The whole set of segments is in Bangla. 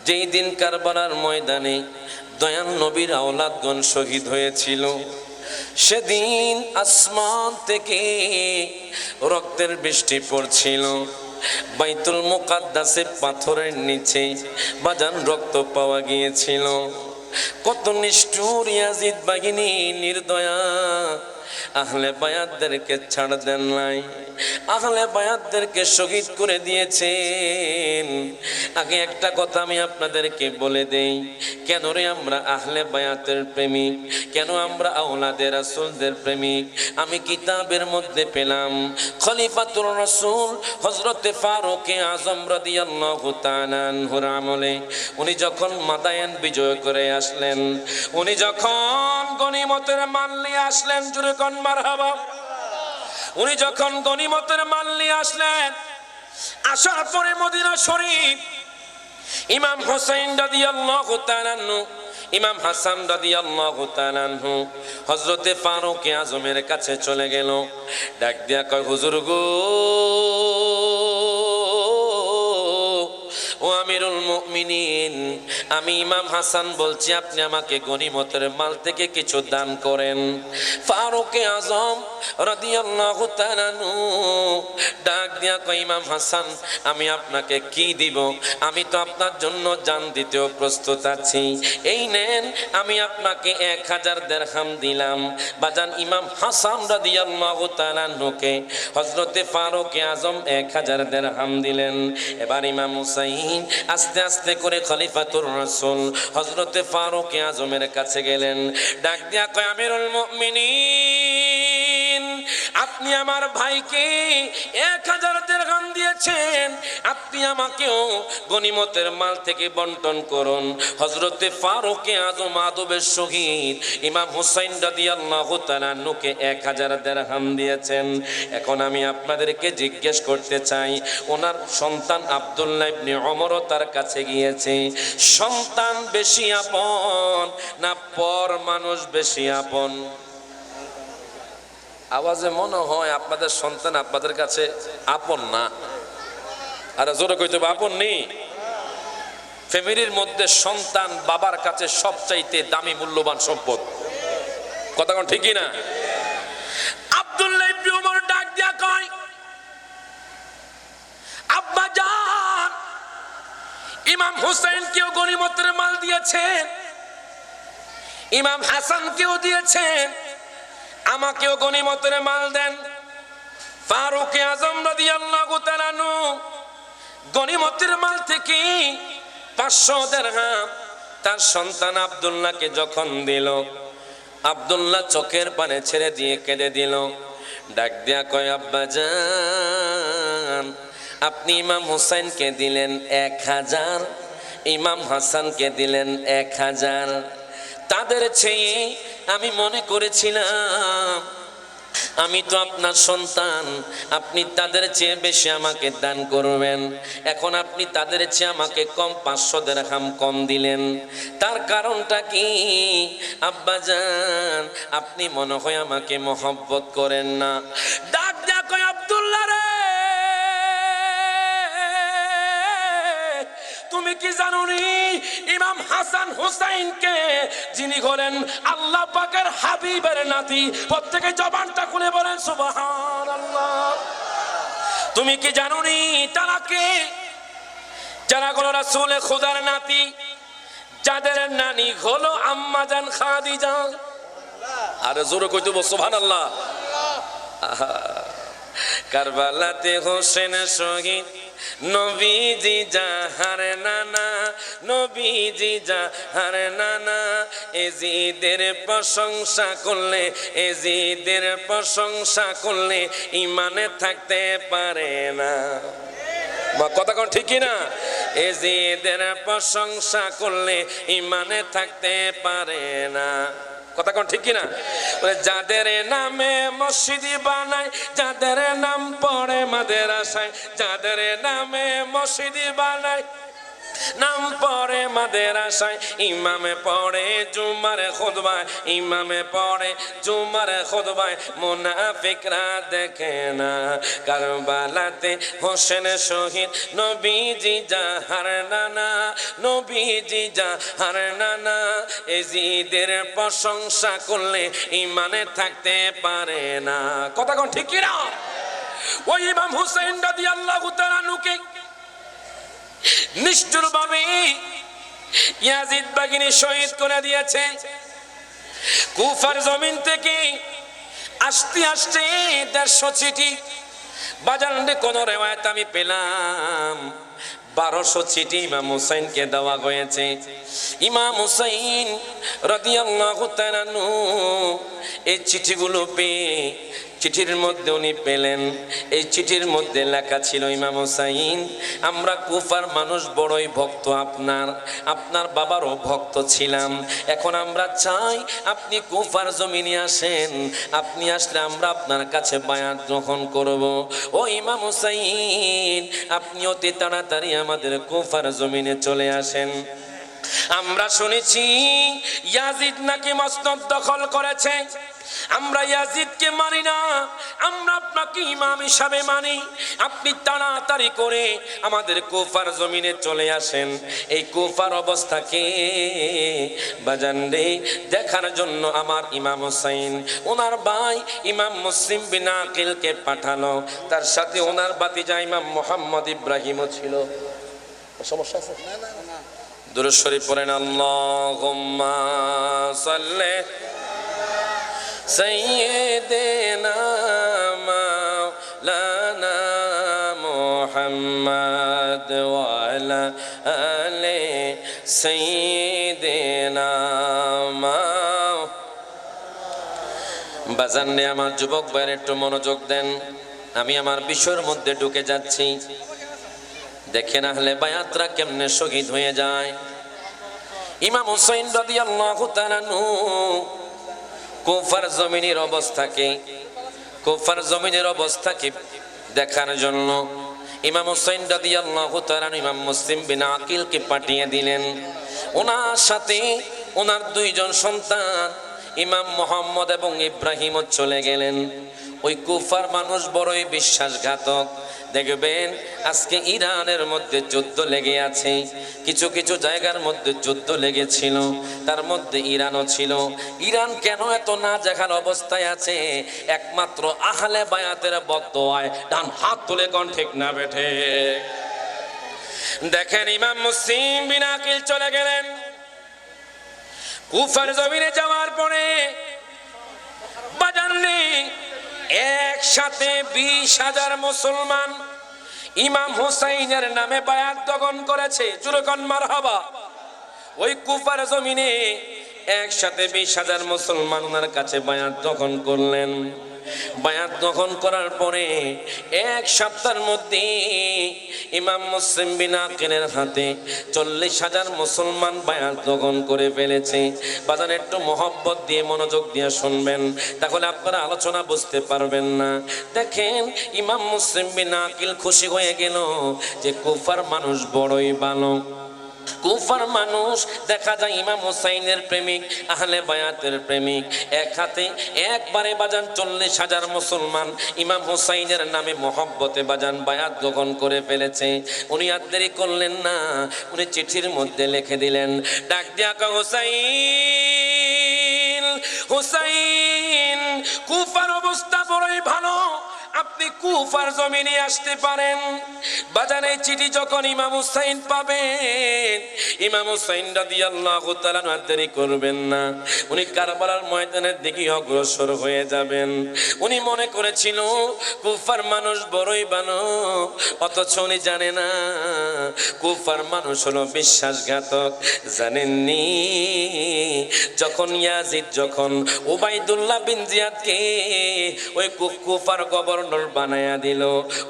যেই দিন কারবালার ময়দানে দয়াল নবীর আওলাদগণ শহীদ হয়েছিল, সেদিন আসমান থেকে রক্তের বৃষ্টি পড়ছিল। বাইতুল মুকাদ্দাসে পাথরের নিচে বাজান রক্ত পাওয়া গিয়েছিল। কত নিষ্ঠুর ইয়াজিদ বাহিনী নির্দয়া আহলে বায়াতদেরকে ছাড় দেন নাই, আহলে বায়াতদেরকে শহীদ করে দিয়েছেন। আগে একটা কথা আমি আপনাদেরকে বলে দেই, কেন রে আমরা আহলে বায়াতের প্রেমিক, কেন আমরা আওলাদে রাসূলদের প্রেমিক? আমি কিতাবের মধ্যে পেলাম খলিফাতুর রাসূল হযরতে ফারুক আযম রাদিয়াল্লাহু তাআলা আনহুর আমলে উনি যখন মাদায়ান বিজয় করে আসলেন, উনি যখন গনিমতের মাল নিয়ে আসলেন, জোরে কোন মারহাবা, উনি যখন গনিমতের মাল নিয়ে আসলেন, আসার পরে মদিনা শরীফ ইমাম হুসাইন রাদিয়াল্লাহু তাআলা আনহু, ইমাম হাসান রাদিয়াল্লাহু তাআলা আনহু হযরতে ফারুক আযমের কাছে চলে গেল। ডাক দিয়া কয়, হুজুর গো, ও আমিরুল মুমিনিন, আমি ইমাম হাসান বলছি, আপনি আমাকে গনিমতের মাল থেকে কিছু দান করেন। ফারুক আযম রাদিয়াল্লাহু তাআলা আনহু ডাক দিয়া কয়, ইমাম হাসান, আমি আপনাকে কি দিব? আমি তো আপনার জন্য জান দিতেও প্রস্তুত আছি। এই নেন, আমি আপনাকে 1000 দিরহাম দিলাম। বাজান ইমাম হাসান রাদিয়াল্লাহু তাআলা আনহুকে হযরতে ফারুক আযম 1000 দিরহাম দিলেন। এবার ইমাম হুসাইন আস্তে আস্তে করে খলিফাতুর রাসূল হযরতে ফারুক আযমের কাছে গেলেন। ডাক দিয়া কয়, আমিরুল মুমিনিন, আপনি আমার ভাইকে 1000 দিরহাম দিয়েছেন, আপনি আমাকেও গনিমতের মাল থেকে বন্টন করুন। হযরতে ফারুক আযম আদবের সহিত ইমাম হুসাইন রাদিয়াল্লাহু তাআলা আনহুকে 1000 দিরহাম দিয়েছেন। এখন আমি আপনাদেরকে জিজ্ঞেস করতে চাই, ওনার সন্তান আব্দুল্লাহ ইবনে ওমরও তার কাছে গিয়েছে। সন্তান বেশি আপন না পর মানুষ বেশি আপন? আওয়াজে মনে হয় আপনাদের সন্তান আপনাদের কাছে আপন না। আর জোরে কইতে হবে, আপন নেই। ফ্যামিলির মধ্যে সন্তান বাবার কাছে সবচাইতে দামি মূল্যবান সম্পদ। কথা কোন ঠিকই না? আব্দুল্লাহ ইবনে ওমর ডাক দিয়া কয়, আব্বা জান, ইমাম হুসাইন কেও গনিমতের মাল দিয়েছেন, ইমাম হাসান কেও দিয়েছেন, আমাকেও গনিমতের মাল দেন। ফারুক আযম রাদিয়াল্লাহু তাআলা আনহু গনিমতের মাল থেকে 500 দিরহাম তার সন্তান আব্দুল্লাহকে যখন দিল, আব্দুল্লাহ চোখের পানি ছেড়ে দিয়ে কেঁদে দিল। ডাক দিয়া কয়, আব্বা জান, আপনি ইমাম হুসাইনকে দিলেন 1000, ইমাম হাসানকে দিলেন 1000। তাদের চেয়ে আমি মনে করেছিলাম আমি তো আপনার সন্তান, আপনি তাদের চেয়ে বেশি আমাকে দান করবেন। এখন আপনি তাদের চেয়ে আমাকে কম 500 দিরহাম কম দিলেন, তার কারণটা কি? আব্বাজান, আপনি মনে হয় আমাকে মহব্বত করেন না। ডাক দিয়া কয়, আব্দুল্লাহ রে, তুমি কি জানো নি ইমাম হাসান হুসাইনকে, যিনি হলেন আল্লাহ পাকের হাবিবের নাতি, প্রত্যেকে জবানটা খুলে বলেন সুবহানাল্লাহ। তুমি কি জানো নি তারা কে? যারা হলো রাসূলে খোদার নাতি, যাদের নানি হলো আম্মা জান খাদিজা। আর জোরে কইতে বল সুবহানাল্লাহ। কারবালাতে হোসেন শহীদ নবীজি জাহার নানা, নবীজি জাহার নানা। এজিদের প্রশংসা করলে, এজিদের প্রশংসা করলে ইমানে থাকতে পারে না। কথা কোন ঠিকই না? এজিদের প্রশংসা করলে ইমানে থাকতে পারে না। কথা কোন ঠিক কিনা? যাদের নামে মসজিদ বানায়, যাদের নাম পড়ে মাদ্রাসায়, যাদের নামে মসজিদ বানায়, নাম পড়ে মাদ্রাসায়, ইমামে পড়ে জুমার খুতবায়, ইমামে পড়ে জুমার খুতবায়, মুনাফিকরা দেখে না কারবালাতে হোসেন শহীদ নবীজি যাহার নানা, নবীজি যাহার নানা। এজিদের প্রশংসা করলে ইমানে থাকতে পারে না। কথা কোন ঠিক কি না? ওই ইমাম হুসাইন রাদিয়াল্লাহু তাআলা আনহুকে নিষ্ঠুর ভাবে ইয়াজিদ বাহিনী শহীদ করে দিয়েছে। কুফার জমিন থেকে আসতে আসতে 150 চিঠি, বাজারে কোন রেওয়ায়েত আমি পেলাম 1200 চিঠি ইমাম হুসাইনকে দেওয়া হয়েছে। ইমাম হুসাইন রাদিয়াল্লাহু তাআলা আনহু এই চিঠিগুলো পেয়ে, চিঠির মধ্যে উনি পেলেন, এই চিঠির মধ্যে লেখা ছিল, ইমাম হুসাইন আমরা কুফার মানুষ বড়ই ভক্ত আপনার, আপনার বাবারও ভক্ত ছিলাম। এখন আমরা চাই আপনি কুফার জমিনে আসেন, আপনি আসলে আমরা আপনার কাছে বায়াত গ্রহণ করব। ও ইমাম হুসাইন আপনি অতি তাড়াতাড়ি আমাদের কুফার জমিনে চলে আসেন। আমরা শুনেছি ইয়াজিদ নাকি মসনদ দখল করেছে, আমরা ইয়াজিদকে মানি না, আমরা আপনাকে ইমাম হিসাবে মানি। আপনি তাড়াতাড়ি করে আমাদের কুফার জমিনে চলে আসেন। এই কুফার অবস্থাকে বাজান রে দেখার জন্য আমার ইমাম হুসাইন ওনার ভাই ইমাম মুসলিম বিন আকিলকে পাঠালো, তার সাথে ওনার ভাতিজা ইমাম মুহাম্মদ ইব্রাহিমও ছিল। সমস্যা আছে? দুরূদ শরীফ পড়েন, আল্লাহুম্মা সাল্লি সাইয়্যিদিনা মাওলানা মুহাম্মদ ওয়া আলা আলি সাইয়্যিদিনা। বাজান রে আমার যুবক ভাইয়ের একটু মনোযোগ দেন, আমি আমার বিষয়ের মধ্যে ঢুকে যাচ্ছি। দেখেন আহলে বায়াতরা কেমনে শহীদ হয়ে যায়। ইমাম হুসাইন রাদিয়াল্লাহু তাআলা আনহু কুফার জমিনের অবস্থাকে দেখার জন্য ইমাম হুসাইন রাদিয়াল্লাহু তাআলা ইমাম মুসলিম বিন আকিলকে পাঠিয়ে দিলেন। ওনার সাথে ওনার 2 জন সন্তান ইমাম মুহাম্মদ এবং ইব্রাহিমও চলে গেলেন। ওই কুফার মানুষ বড়ই বিশ্বাসঘাতক। দেখবেন আজকে ইরানের মধ্যে যুদ্ধ লেগে আছে, কিছু কিছু জায়গার মধ্যে যুদ্ধ লেগেছিল, তার মধ্যে ইরানও ছিল। ইরান কেন এত নাজেহাল অবস্থায় আছে? একমাত্র আহলে বায়াতের বদদোয়ায়। ডান হাত তুলে কোন ঠিক না বেঠে? দেখেন ইমাম মুসলিম বিন আকিল চলে গেলেন। কুফার জমিনে যাওয়ার পরে বাজারে একসাথে 20,000 মুসলমান ইমাম হুসাইনের নামে বায়াত গ্রহণ করেছে। জোরে কোন মারহাবা। ওই কুফার জমিনে একসাথে 20,000 মুসলমান ওনার কাছে বায়াত গ্রহণ করলেন। বায়াত গ্রহণ করার পরে 1 সপ্তাহের মধ্যে ইমাম মুসলিম বিন আকিলের হাতে 40,000 মুসলমান বায়াত গ্রহণ করে ফেলেছে। বাজান একটু মহব্বত দিয়ে মনোযোগ দিয়ে শুনবেন, তাহলে আপনারা আলোচনা বুঝতে পারবেন না। দেখেন ইমাম মুসলিম বিন আকিল খুশি হয়ে গেল যে কুফার মানুষ বড়ই ভালো। কুফার মানুষ দেখা যায় ইমাম হুসাইনের প্রেমিক, আহলে বায়াতের প্রেমিক। এক হাতে একবারে বাজান 40,000 মুসলমান ইমাম হুসাইনের নামে মহব্বতে বাজান বায়াত গ্রহণ করে ফেলেছে। উনি আর দেরি করলেন না, উনি চিঠির মধ্যে লিখে দিলেন, ডাক দিয়া কয়, হুসাইন হুসাইন কুফার অবস্থা বড়ই ভালো, আপনি কুফার জমিনে আসতে পারেন। বাজারে চিঠি যখন ইমাম হুসাইন পাবেন, ইমাম হুসাইন রাদিয়াল্লাহু তাআলা আর দেরি করবেন না, উনি কারবালার ময়দানের দিকে অগ্রসর হয়ে যাবেন। উনি মনে করেছিল কুফার মানুষ বড়ই ভালো, অথচ উনি জানে না কুফার মানুষ হলো বিশ্বাসঘাতক। জানেননি যখন ইয়াজিদ যখন উবাইদুল্লাহ বিন জিয়াদকে ওই কুফার গভর্নর বানায়া দিল,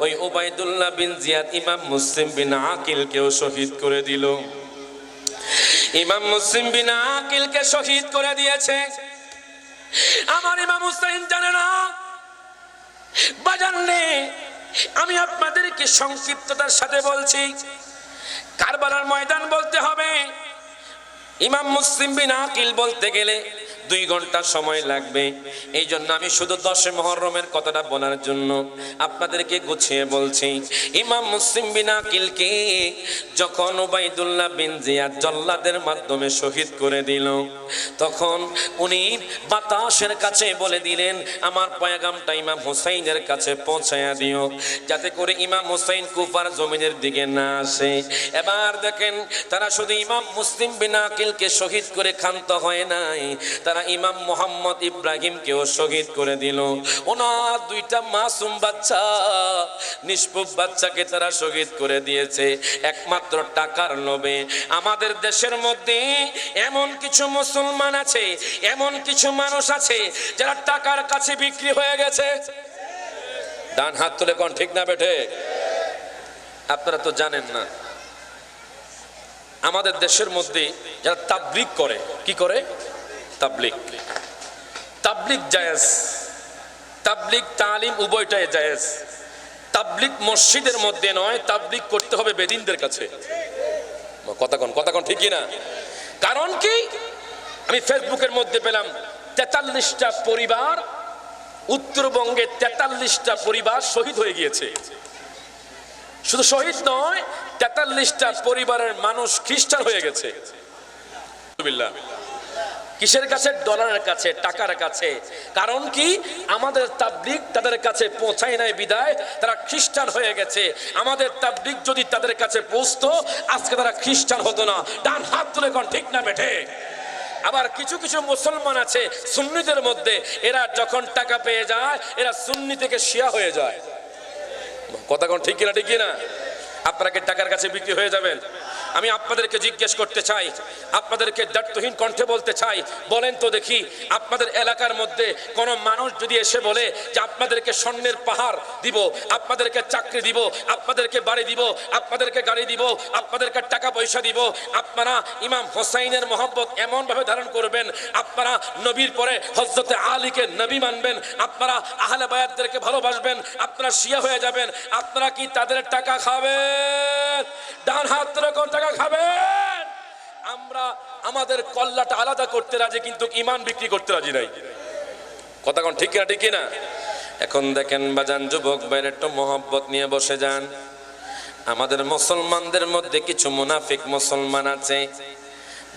ওই উবাইদুল্লাহ বিন জিয়াদ ইমাম মুসলিম বিন আকিলকেও শহীদ করে দিল। ইমাম মুসলিম বিন আকিলকে শহীদ করে দিয়েছে। আমার ইমাম হুসাইন জানে না। বাজান রে, আমি আপনাদেরকে সংক্ষিপ্ততার সাথে বলছি, কারবালার ময়দান বলতে হবে, ইমাম মুসলিম বিন আকিল বলতে গেলে 2 ঘন্টা সময় লাগবে। এই জন্য আমি শুধু 10 মুহররমের কথাটা বলার জন্য আপনাদেরকে গুছিয়ে বলছি। ইমাম মুসলিম বিন আকিলকে যখন উবাইদুল্লাহ বিন জিয়াদ জল্লাদের মাধ্যমে শহীদ করে দিল, তখন উনি বাতাসের কাছে বলে দিলেন, আমার পয়গামটা ইমাম হুসাইনের কাছে পৌঁছায়া দিও, যাতে করে ইমাম হুসাইন কুফার জমিনের দিকে না আসে। এবার দেখেন, তারা শুধু ইমাম মুসলিম বিন আকিলকে শহীদ করে ক্ষান্ত হয় নাই, তারা ইমাম মোহাম্মদ ইব্রাহিমকেও শহীদ করে দিল। ওনার 2টা মাসুম বাচ্চা, নিষ্পাপ বাচ্চাকে তারা শহীদ করে দিয়েছে একমাত্র টাকার লোভে। আমাদের দেশের মধ্যে এমন কিছু মুসলমান আছে, এমন কিছু মানুষ আছে যারা টাকার কাছে বিক্রি হয়ে গেছে। ডান হাত তুলে কোন ঠিক না বেঠে? আপনারা তো জানেন না, আমাদের দেশের মধ্যে যারা তাবলীগ করে, কি করে? তাবলীগ জায়েজ, তাবলীগ তালিম উভয়টাই জায়েজ। তাবলীগ মসজিদের মধ্যে নয়, তাবলীগ করতে হবে বেদিনদের কাছে। কথা কোন ঠিক না? কারণ কি, আমি ফেসবুকের মধ্যে পেলাম 43টা পরিবার, উত্তরবঙ্গে 43টা পরিবার শহীদ হয়ে গিয়েছে। শুধু শহীদ নয়, 43টা পরিবারের মানুষ খ্রিস্টান হয়ে গেছে। কিসের কাছে? ডলারের কাছে, টাকার কাছে। কারণ কি, আমাদের তাবলীগ তাদের কাছে পৌঁছায় নাই বিদায় তারা খ্রিস্টান হয়ে গেছে। আমাদের তাবলীগ যদি তাদের কাছে পৌঁছতো, আজকে তারা খ্রিস্টান হতো না। ডান হাত তুলে কোন ঠিক না বেঠে? আবার কিছু কিছু মুসলমান আছে সুন্নিদের মধ্যে, এরা যখন টাকা পেয়ে যায় এরা সুন্নি থেকে শিয়া হয়ে যায়। কথা কোন ঠিক না? আপনারা কি টাকার কাছে বিক্রি হয়ে যাবেন? আমি আপনাদেরকে জিজ্ঞেস করতে চাই, আপনাদেরকে দায়িত্বহীন কণ্ঠে বলতে চাই, বলেন তো দেখি, আপনাদের এলাকার মধ্যে কোন মানুষ যদি এসে বলে যে আপনাদেরকে স্বর্ণের পাহাড় দিব, আপনাদেরকে চাকরি দিব, আপনাদেরকে বাড়ি দিব, আপনাদেরকে গাড়ি দিব, আপনাদেরকে টাকা পয়সা দিব, আপনারা ইমাম হোসাইনের মহব্বত এমন ভাবে ধারণ করবেন, আপনারা নবীর পরে হযরতে আলীকে নবী মানবেন, আপনারা আহলে বায়াতদেরকে ভালোবাসবেন, আপনারা শিয়া হয়ে যাবেন, আপনারা কি তাদের টাকা খাবেন? ডান হাত তুলে কোন টাকা খাবেন? আমরা আমাদের কল্লাটা আলাদা করতে রাজি, কিন্তু ঈমান বিক্রি করতে রাজি নাই। কথা কোন ঠিক না? এখন দেখেন বাজান, যুবক ভাইরা একটু মহব্বত নিয়ে বসে যান। আমাদের মুসলমানদের মধ্যে কিছু মুনাফিক মুসলমান আছে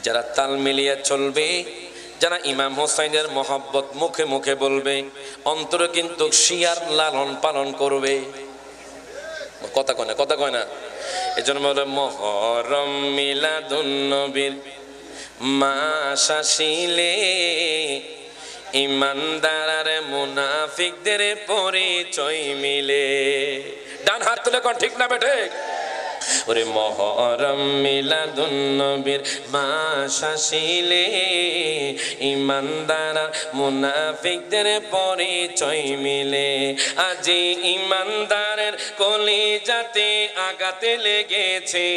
যারা তাল মিলিয়ে চলবে, যারা ইমাম হোসাইনের মহব্বত মুখে মুখে বলবে, অন্তরে কিন্তু শিয়ার লালন পালন করবে। কথা কয় না? এজন্য বলে মুহররম মিলাদুন নবীর মাস আসিলে ইমানদার আর মুনাফিকদের পরিচয় মিলে। ডান হাত তুলে কোন ঠিক না বেঠে? ওরে মুহররম মিলাদুন নবীর মাস আসিলে ইমানদার আর মুনাফিকদের পরিচয় মিলে। আজি ইমানদারের কলিজাতে আঘাতে লেগেছে,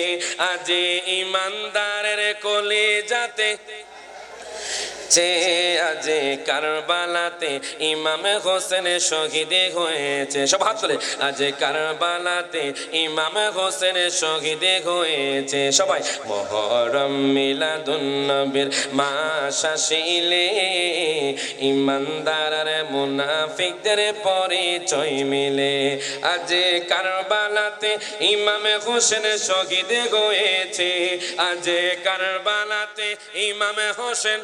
আজি ইমানদারের কলিজাতে আজে কারবালাতে ইমাম হোসেন শহীদ হয়েছে। সব হাত তুলে, আজে কারবালাতে ইমাম হোসেন শহীদ হয়েছে। সবাই মুহররম মিলাদুন নবীর মাস আসিলে ইমানদার আর মুনাফিকদের পরিচয় মিলে। আজে কারবালাতে ইমাম হোসেন শহীদ হয়েছে, আজে কারবালাতে ইমাম হোসেন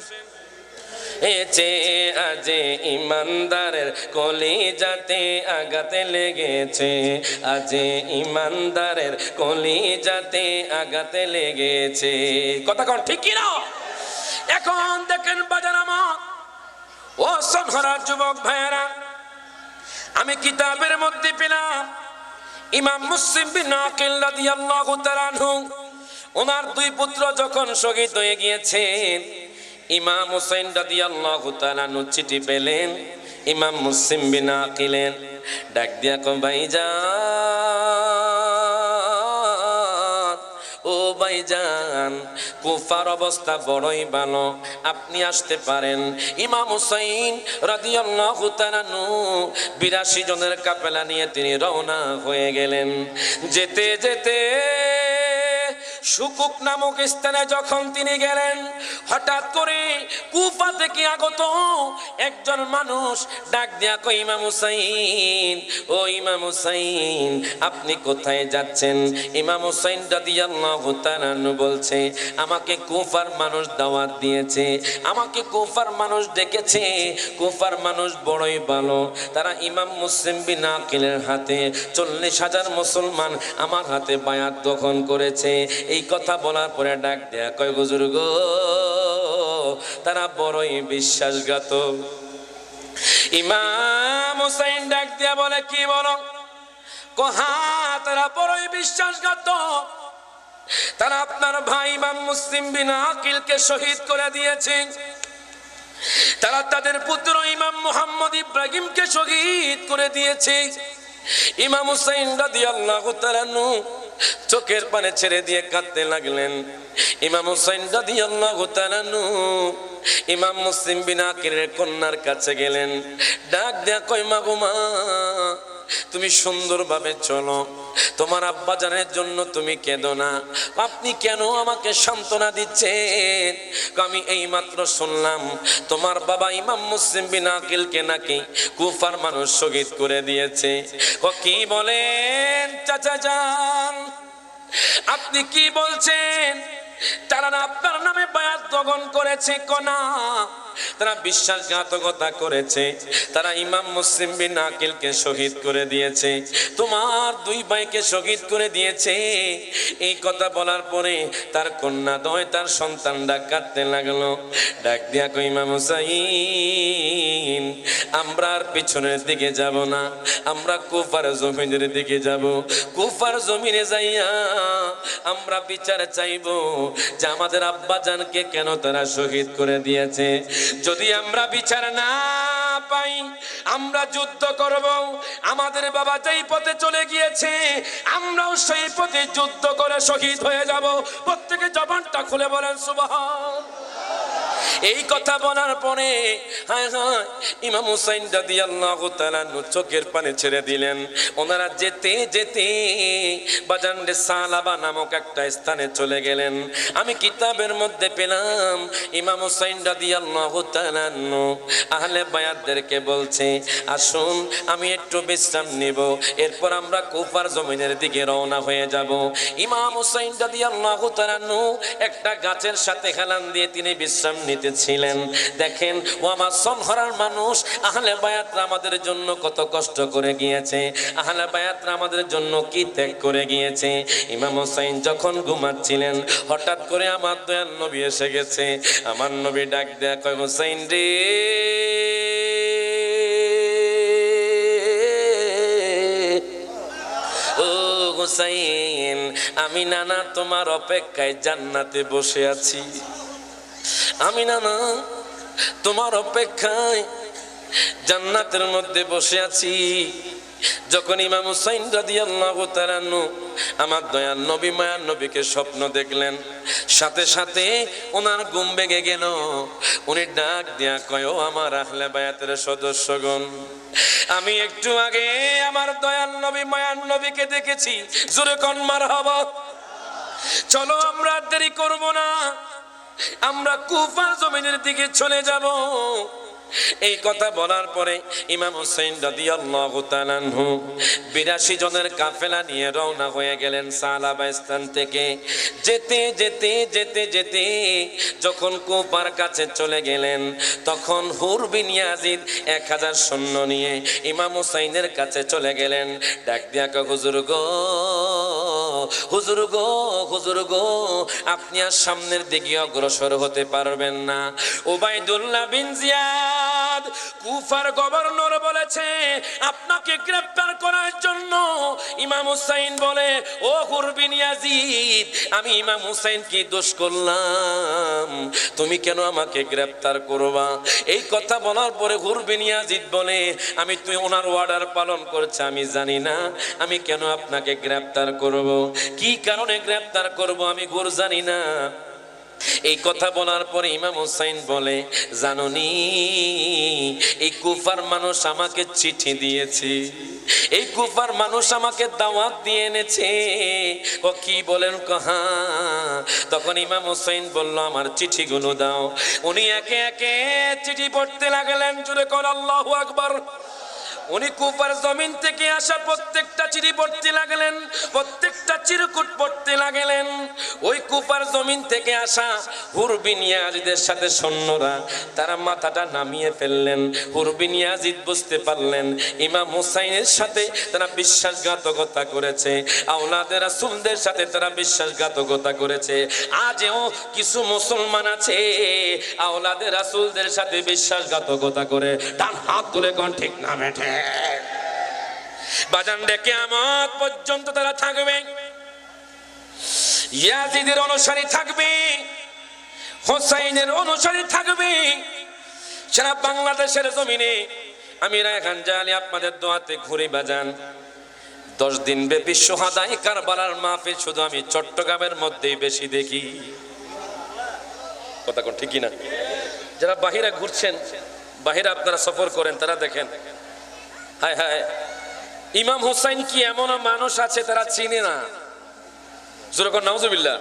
আজে ইমানদারের কলিজাতে আঘাতে লেগেছে, আজে ইমানদারের কলিজাতে আঘাতে লেগেছে। কথা কোন ঠিক কি না? এখন দেখেন বাজার আমার, ও সনহরা যুবক ভাইয়েরা, আমি কিতাবের মধ্যে পেলাম ইমাম মুসলিম বিন আকিল রাদিয়াল্লাহু তাআলা আনহু, ওনার 2 পুত্র যখন শহীদ হয়ে গিয়েছেন, ইমাম হুসাইন রাদিয়াল্লাহু তাআলা চিঠি পেলেন ইমাম মুসলিম বিন আকিলের। ডাক দিয়া কো ভাইজান, ও ভাইজান, কুফার অবস্থা বড়ই ভালো, আপনি আসতে পারেন। ইমাম হুসাইন রাদিয়াল্লাহু তাআলা 82 জনের কাফেলা নিয়ে তিনি রওনা হয়ে গেলেন। যেতে যেতে সুকুক নামক স্থানে যখন তিনি গেলেন, হঠাৎ করে কুফা থেকে আগত একজন মানুষ ডাক দিয়া কই, ইমাম হুসাইন, ও ইমাম হুসাইন, আপনি কোথায় যাচ্ছেন? ইমাম হুসাইন রাদিয়াল্লাহু তাআলা আনহু বলছে, আমাকে কুফার মানুষ দাওয়াত দিয়েছে, আমাকে কুফার মানুষ ডেকেছে। কুফার মানুষ বড়ই ভালো, তারা ইমাম মুসলিম বিন আকিলের হাতে 40,000 মুসলমান আমার হাতে বায়াত গ্রহণ করেছে। এই কথা বলার পরে ডাক দেয়া কয়, হুজুর গো, তারা বড়ই বিশ্বাসঘাতক। ইমাম হুসাইন ডাক দিয়া বলে, কি বলো? কহা, তারা বড়ই বিশ্বাসঘাতক, তারা আপনার ভাই ইমাম মুসলিম বিন আকিলকে শহীদ করে দিয়েছে, তারা তাদের পুত্র ইমাম মুহাম্মদ ইব্রাহিমকে শহীদ করে দিয়েছে। ইমাম হুসাইন রাদিয়াল্লাহু তাআলা চোখের পানি ছেড়ে দিয়ে কাঁদতে লাগলেন। ইমাম হুসাইন রাদিয়াল্লাহু তাআলা ইমাম মুসলিম বিন আকিলের কন্যার কাছে গেলেন, ডাক দেয়া কয়, মা গো মা, তুমি সুন্দরভাবে চলো, তোমার আব্বা জানের জন্য তুমি কেঁদো না। আপনি কেন আমাকে সান্ত্বনা দিচ্ছেন? আমি এই মাত্র শুনলাম তোমার বাবা ইমাম মুসলিম বিন আকিলকে নাকি কুফার মানুষ শহীদ করে দিয়েছে। কি বলেন চাচা যান, আপনি কি বলছেন? তারা আপনার নামে বায়াত গ্রহণ করেছে? কোনা, তারা বিশ্বাসঘাতকতা করেছে, তারা ইমাম মুসলিম বিন আকিলকে শহীদ করে দিয়েছে, তোমার দুই ভাইকে শহীদ করে দিয়েছে। এই কথা বলার পরে তার কন্যা দয়, তার সন্তানরা কাঁদতে লাগলো। ডাক দিয়া কই, ইমাম হুসাইন, আমরা আর পিছনের দিকে যাব না, আমরা কুফার জমিনের দিকে যাব। কুফার জমিনে যাইয়া আমরা বিচার চাইব যে আমাদের আব্বা জানকে কেন তারা শহীদ করে দিয়েছে। যদি আমরা বিচার না পাই, আমরা যুদ্ধ করব। আমাদের বাবা যেই পথে চলে গিয়েছে, আমরাও সেই পথে যুদ্ধ করে শহীদ হয়ে যাব। প্রত্যেকে জবানটা খুলে বলেন সুবহান। এই কথা বলার পরে হায় হায় ইমাম হুসাইন রাদিয়াল্লাহু তাআলা চোখের পানি ছেড়ে দিলেন। ওনারা যেতে যেতে বাজারে সালাবা নামক একটা স্থানে চলে গেলেন। আমি কিতাবের মধ্যে পেলাম ইমাম হুসাইন রাদিয়াল্লাহু তাআলা আহলে বায়াতদেরকে বলছে, আসুন আমি একটু বিশ্রাম নিব, এরপর আমরা কুফার জমিনের দিকে রওনা হয়ে যাব। ইমাম হুসাইন রাদিয়াল্লাহু তাআলা একটা গাছের সাথে হেলান দিয়ে তিনি বিশ্রাম নিতে ছিলেন। দেখেন, ও আমার সনহরার মানুষ, আহলে বায়াতরা আমাদের জন্য কত কষ্ট করে গিয়েছে, আহলে বায়াতরা আমাদের জন্য কি ত্যাগ করে গিয়েছে। ইমাম হুসাইন যখন ঘুমাচ্ছিলেন, হঠাৎ করে আমার দয়াল নবী এসে গেছে। আমার নবী ডাক দেয়া কয়, হুসাইন রে, ও হুসাইন, আমি নানা তোমার অপেক্ষায় জান্নাতে বসে আছি। আমি নানা তোমার অপেক্ষায় জান্নাতের মধ্যে বসে আছি। যখন ইমাম হুসাইন রাদিয়াল্লাহু তাআলা আমার দয়াল নবী মায়ার নবীকে স্বপ্ন দেখলেন, সাথে সাথে ওনার ঘুম ভেঙে গেল। উনি ডাক দিয়া কয়, ও আমার আহলে বায়াতের সদস্যগণ, আমি একটু আগে আমার দয়াল নবী মায়ার নবীকে দেখেছি। জোরে কোন মারহাবা। চলো আমরা দেরি করব না, আমরা কুফার জমিনের দিকে চলে যাব। এই কথা বলার পরে ইমাম হুসাইন রাদিয়াল্লাহু তাআলা 82 জনের কাফেলা নিয়ে রওনা হয়ে গেলেন সালাবা স্থান থেকে। যেতে যেতে যেতে যেতে যখন কুফার কাছে চলে গেলেন, তখন হুর বিন ইয়াজিদ 1000 সৈন্য নিয়ে ইমাম হুসাইনের কাছে চলে গেলেন। ডাক দিয়া কয়, হুজুর গো, হুজুর গো, হুজুর গো, আপনি আর সামনের দিকে অগ্রসর হতে পারবেন না। উবাইদুল্লাহ বিন জিয়াদ কুফার গভর্নর বলেছে আপনাকে গ্রেফতার করার জন্য। ইমাম হুসাইন বলে, ও হুর বিন ইয়াজিদ, আমি ইমাম হুসাইন কি দোষ করলাম? তুমি কেন আমাকে গ্রেফতার করবা? এই কথা বলার পরে হুর বিন ইয়াজিদ বলে, আমি তুই ওনার অর্ডার পালন করছে আমি জানি না, আমি কেন আপনাকে গ্রেফতার করব, কি কারণে গ্রেফতার করব আমি হুর জানি না। এই কথা বলার পরে ইমাম হুসাইন বলে, জাননি এই কুফার মানুষ আমাকে চিঠি দিয়েছে, এই কুফার মানুষ আমাকে দাওয়াত দিয়ে এনেছে। ও কি বলেন? কহা। তখন ইমাম হুসাইন বলল, আমার চিঠিগুলো দাও। উনি একে একে চিঠি পড়তে লাগলেন। জোরে কর আল্লাহু আকবার। উনি কুফার জমিন থেকে আসা প্রত্যেকটা চিঠি পড়তে লাগলেন, প্রত্যেকটা চিরকুট পড়তে লাগলেন। ওই কুফার জমিন থেকে আসা হুর বিন ইয়াজিদের সাথে সৈন্যরা তারা মাথাটা নামিয়ে ফেললেন। হুর বিন ইয়াজিদ বুঝতে পারলেন ইমাম হুসাইনের সাথে তারা বিশ্বাসঘাতকতা করেছে, আওলাদে রাসূলদের সাথে তারা বিশ্বাসঘাতকতা করেছে। আজও কিছু মুসলমান আছে আওলাদে রাসূলদের সাথে বিশ্বাসঘাতকতা করে। ডান হাত তুলে কোন ঠিক না বেঠে বাজান ডেকে কিয়ামত পর্যন্ত তারা থাকবে, ইয়াজিদের অনুসারী থাকবে, হোসাইনের অনুসারী থাকবে। সারা বাংলাদেশের জমিনে আমি রায়হান জালি আপনাদের দোয়াতে ঘুরে বাজান 10 দিন ব্যাপী শুহাদায়ে কারবালার মাহফিল শুধু আমি চট্টগ্রামের মধ্যেই বেশি দেখি। কথা কোন ঠিক না? যারা বাহিরে ঘুরছেন, বাহিরে আপনারা সফর করেন, তারা দেখেন হায় হায় ইমাম হুসাইন কি এমন মানুষ আছে তারা চিনে না। জোরে কোন নাউজুবিল্লাহ।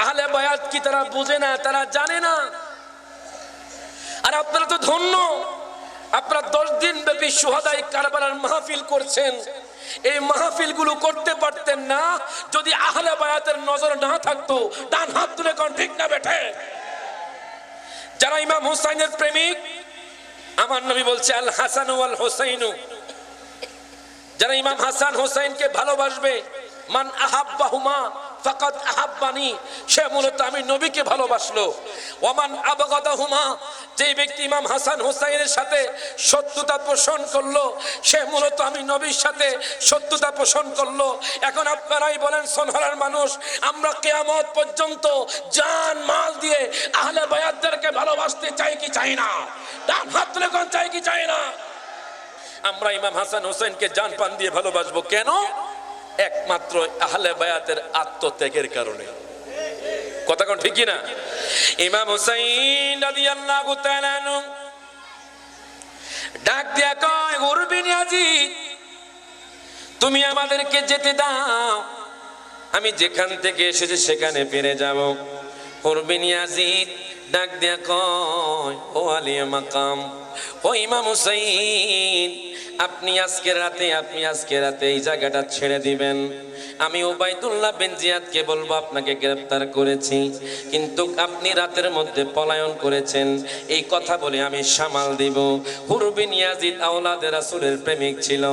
আহলে বায়াত কি তারা বুঝে না, তারা জানে না। আর আপনারা তো ধন্য, আপনারা 10 দিন ব্যাপী শুহাদায়ে কারবালার মাহফিল করছেন। এই মাহফিল গুলো করতে পারতেন না যদি আহলে বায়াতের নজর না থাকতো। ডান হাত তুলে কোন ঠিক না বেঠে। যারা ইমাম হুসাইনের প্রেমিক, আমার নবী বলছে আল হাসান ওয়াল হুসাইনু, যারা ইমাম হাসান হুসাইনকে ভালোবাসবে, মান আহাব্বাহুমা ফাকাদ আহাব্বানি, সে মূলত আমি নবীকে ভালোবাসলো। ওয়ামান আবগাদাহুমা, যে ব্যক্তি ইমাম হাসান হুসাইনের সাথে শত্রুতা পোষণ করলো, সে মূলত আমি নবীর সাথে শত্রুতা পোষণ করলো। এখন আপনারাই বলেন সোনার মানুষ, আমরা কিয়ামত পর্যন্ত জান মাল দিয়ে আহলে বায়াতদেরকে ভালোবাসতে চাই কি চাই না? ডান হাত তুলে কোন চাই কি চাই না? আমরা ইমাম হাসান হুসাইনকে জান প্রাণ দিয়ে ভালোবাসবো কেন? একমাত্র আহলে বায়াতের আত্মত্যাগের কারণে। কথা কোন ঠিক না? ইমাম হুসাইন রাদিয়াল্লাহু তাআলা আনহু ডাক দিয়া কয়, হুর বিন ইয়াজিদ তুমি আমাদেরকে যেতে দাও, আমি যেখান থেকে এসেছি সেখানে ফিরে যাব। হুর বিন ইয়াজিদ ডাক দিয়া কয়, ও আলিয়ে মাকাম, ও ইমাম হুসাইন, আপনি আজকে রাতে এই জায়গাটা ছেড়ে দিবেন। আমি উবাইদুল্লাহ বিন জিয়াদকে বলবো আপনাকে গ্রেফতার করেছি, কিন্তু আপনি রাতের মধ্যে পলায়ন করেছেন, এই কথা বলে আমি সামাল দিব। হুর বিন ইয়াজিদ আওলাদে রাসূলের প্রেমিক ছিল।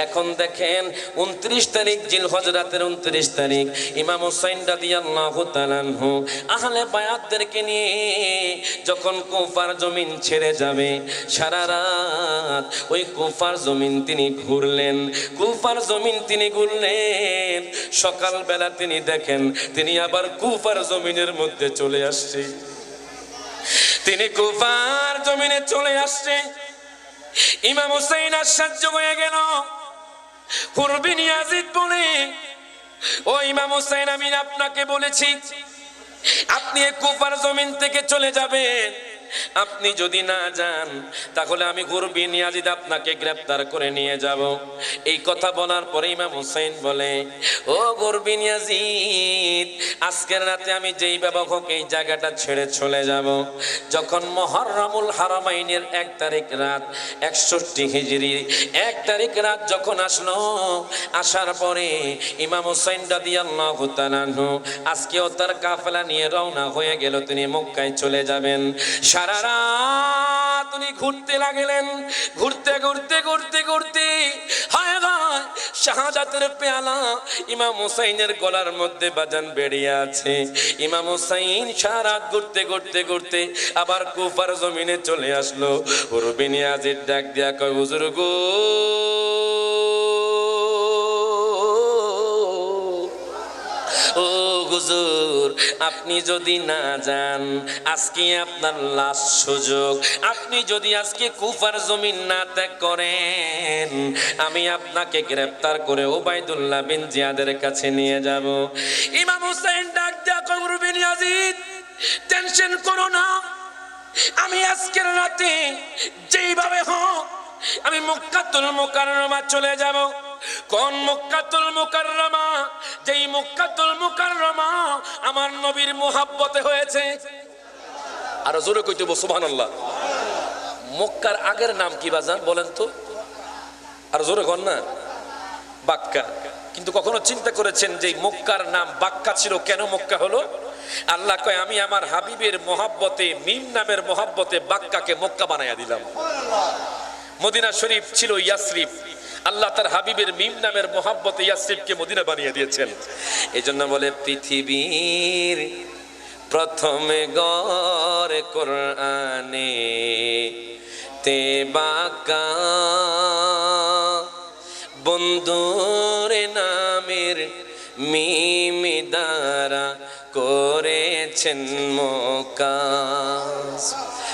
এখন দেখেন 29 তারিখ জিলহজ রাতের 29 তারিখ ইমাম হুসাইন রাদিয়াল্লাহু তাআলা আনহু আহলে বায়াতদেরকে নিয়ে যখন কুফার জমিন ছেড়ে যাবে, সারা রাত ওই কুফার জমিন তিনি ঘুরলেন, কুফার জমিন তিনি ঘুরলেন। সকালবেলা তিনি দেখেন তিনি আবার কুফার জমিনের মধ্যে চলে আসছে। তিনি কুফার জমিনে চলে আসছে। ইমাম হুসাইন আশ্চর্য হয়ে গেল। হুর বিন ইয়াজিদ বলে, ও ইমাম হুসাইন, আমি আপনাকে বলেছি আপনি কুফার জমিন থেকে চলে যাবেন, আপনি যদি না যান তাহলে আমি হুর বিন ইয়াজিদ আপনাকে গ্রেফতার করে নিয়ে যাব। এই কথা বলার পরে ইমাম হুসাইন বলে, ও হুর বিন ইয়াজিদ, আজকের রাতে আমি যেই ভাবে হোক এই জায়গাটা ছেড়ে চলে যাব। যখন মুহররমুল হারামাইনের 1 তারিখ রাত 61 হিজরি 1 তারিখ রাত যখন আসলো, আসার পরে ইমাম হুসাইন রাদিয়াল্লাহু তাআলা আনহু আজকেও তার কাফেলা নিয়ে রওনা হয়ে গেল, তিনি মক্কায় চলে যাবেন। সারা রাত উনি ঘুরতে লাগলেন, ঘুরতে ঘুরতে ঘুরতে ঘুরতে হায় হায় শাহাদাতের পেয়ালা ইমাম হুসাইনের গলার মধ্যে বাজান বেরিয়ে আছে। ইমাম হুসাইন সারা রাত ঘুরতে ঘুরতে ঘুরতে আবার কুফার জমিনে চলে আসলো। হুর বিন ইয়াজিদ ডাক দিয়া কয়, হুজুর গো, ও হুজুর, আপনি যদি না যান, আজকে আপনার লাস্ট সুযোগ। আপনি যদি আজকে কুফার জমিন না ত্যাগ করেন, আমি আপনাকে গ্রেফতার করে উবাইদুল্লাহ বিন জিয়াদের কাছে নিয়ে যাব। ইমাম হুসাইন ডাক দিয়া কয়, হুর বিন ইয়াজিদ, টেনশন করো না, আমি আজকের রাতে যেইভাবে হোক আমি মক্কাতুল মুকাররমা চলে যাব। কোন মক্কাতুল মুকাররমা? যেই মক্কাতুল মুকাররমা আমার নবীর মুহাব্বতে হয়েছে। আর জোরে কইতে বল সুবহানাল্লাহ। মক্কার আগের নাম কি বাজান বলেন তো? আর জোরে কর না। বাক্কা। কিন্তু কখনো চিন্তা করেছেন যে মক্কার নাম বাক্কা ছিল, কেন মক্কা হলো? আল্লাহ কয় আমি আমার হাবিবের মোহাব্বতে, মিম নামের মোহাব্বতে বাক্কাকে মক্কা বানাইয়া দিলাম। মদিনা শরীফ ছিল ইয়াসরিফ, আল্লাহ তার হাবিবের মিম নামের মোহাব্বতে ইয়াসরিফকে মদিনা বানিয়ে দিয়েছেন। এই জন্য বলে পৃথিবীর প্রথমে গড় কোরআনে তে বাক্কা, বন্ধুর নামের মিম দ্বারা করেছেন মক্কা।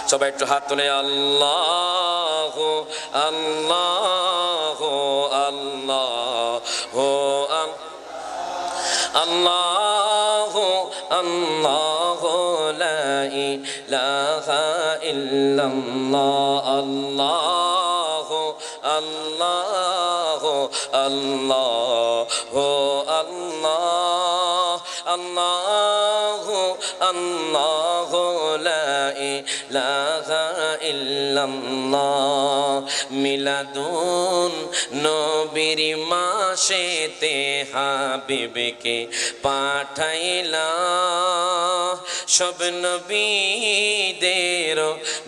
সবাই একটু হাত তুলে আল্লাহ আল্লাহ আল্লাহ আল্লাহ আল্লাহ লা ইলাহা ইল্লাল্লাহ আল্লাহ আল্লাহ আল্লাহ আল্লাহ আল্লাহ আল্লাহ লা ইলাহা ইল্লাল্লাহ। মিলাদুন নবীর মাসেতে হাবিবকে পাঠাইলা, সব নবীদের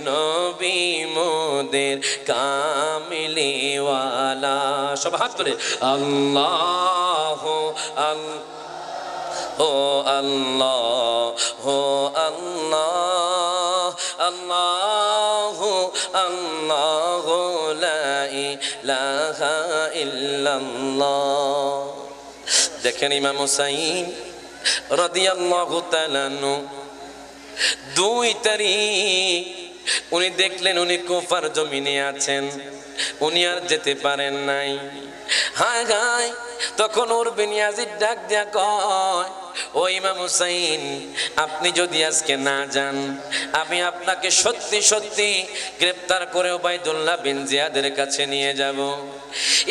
নবী মোদের কামিলিওয়ালা। সব হাত তুলে আল্লাহ ও আল্লাহ ও আল্লাহ আল্লাহ আল্লাহ লা ইলাহা ইল্লাল্লাহ। দেখেন ইমাম হুসাইন রাদিয়াল্লাহু তাআলা আনহু 2 তারিখ উনি দেখলেন উনি কুফার জমিনে আছেন, উনি আর যেতে পারেন নাই। হায় হায়, তখন ওর বিন ইয়াজিদ ডাক দিয়া কয়, ও ইমাম হুসাইন আপনি যদি আজকে না যান আমি আপনাকে সত্যি সত্যি গ্রেফতার করে উবাইদুল্লাহ বিন জিয়াদের কাছে নিয়ে যাব।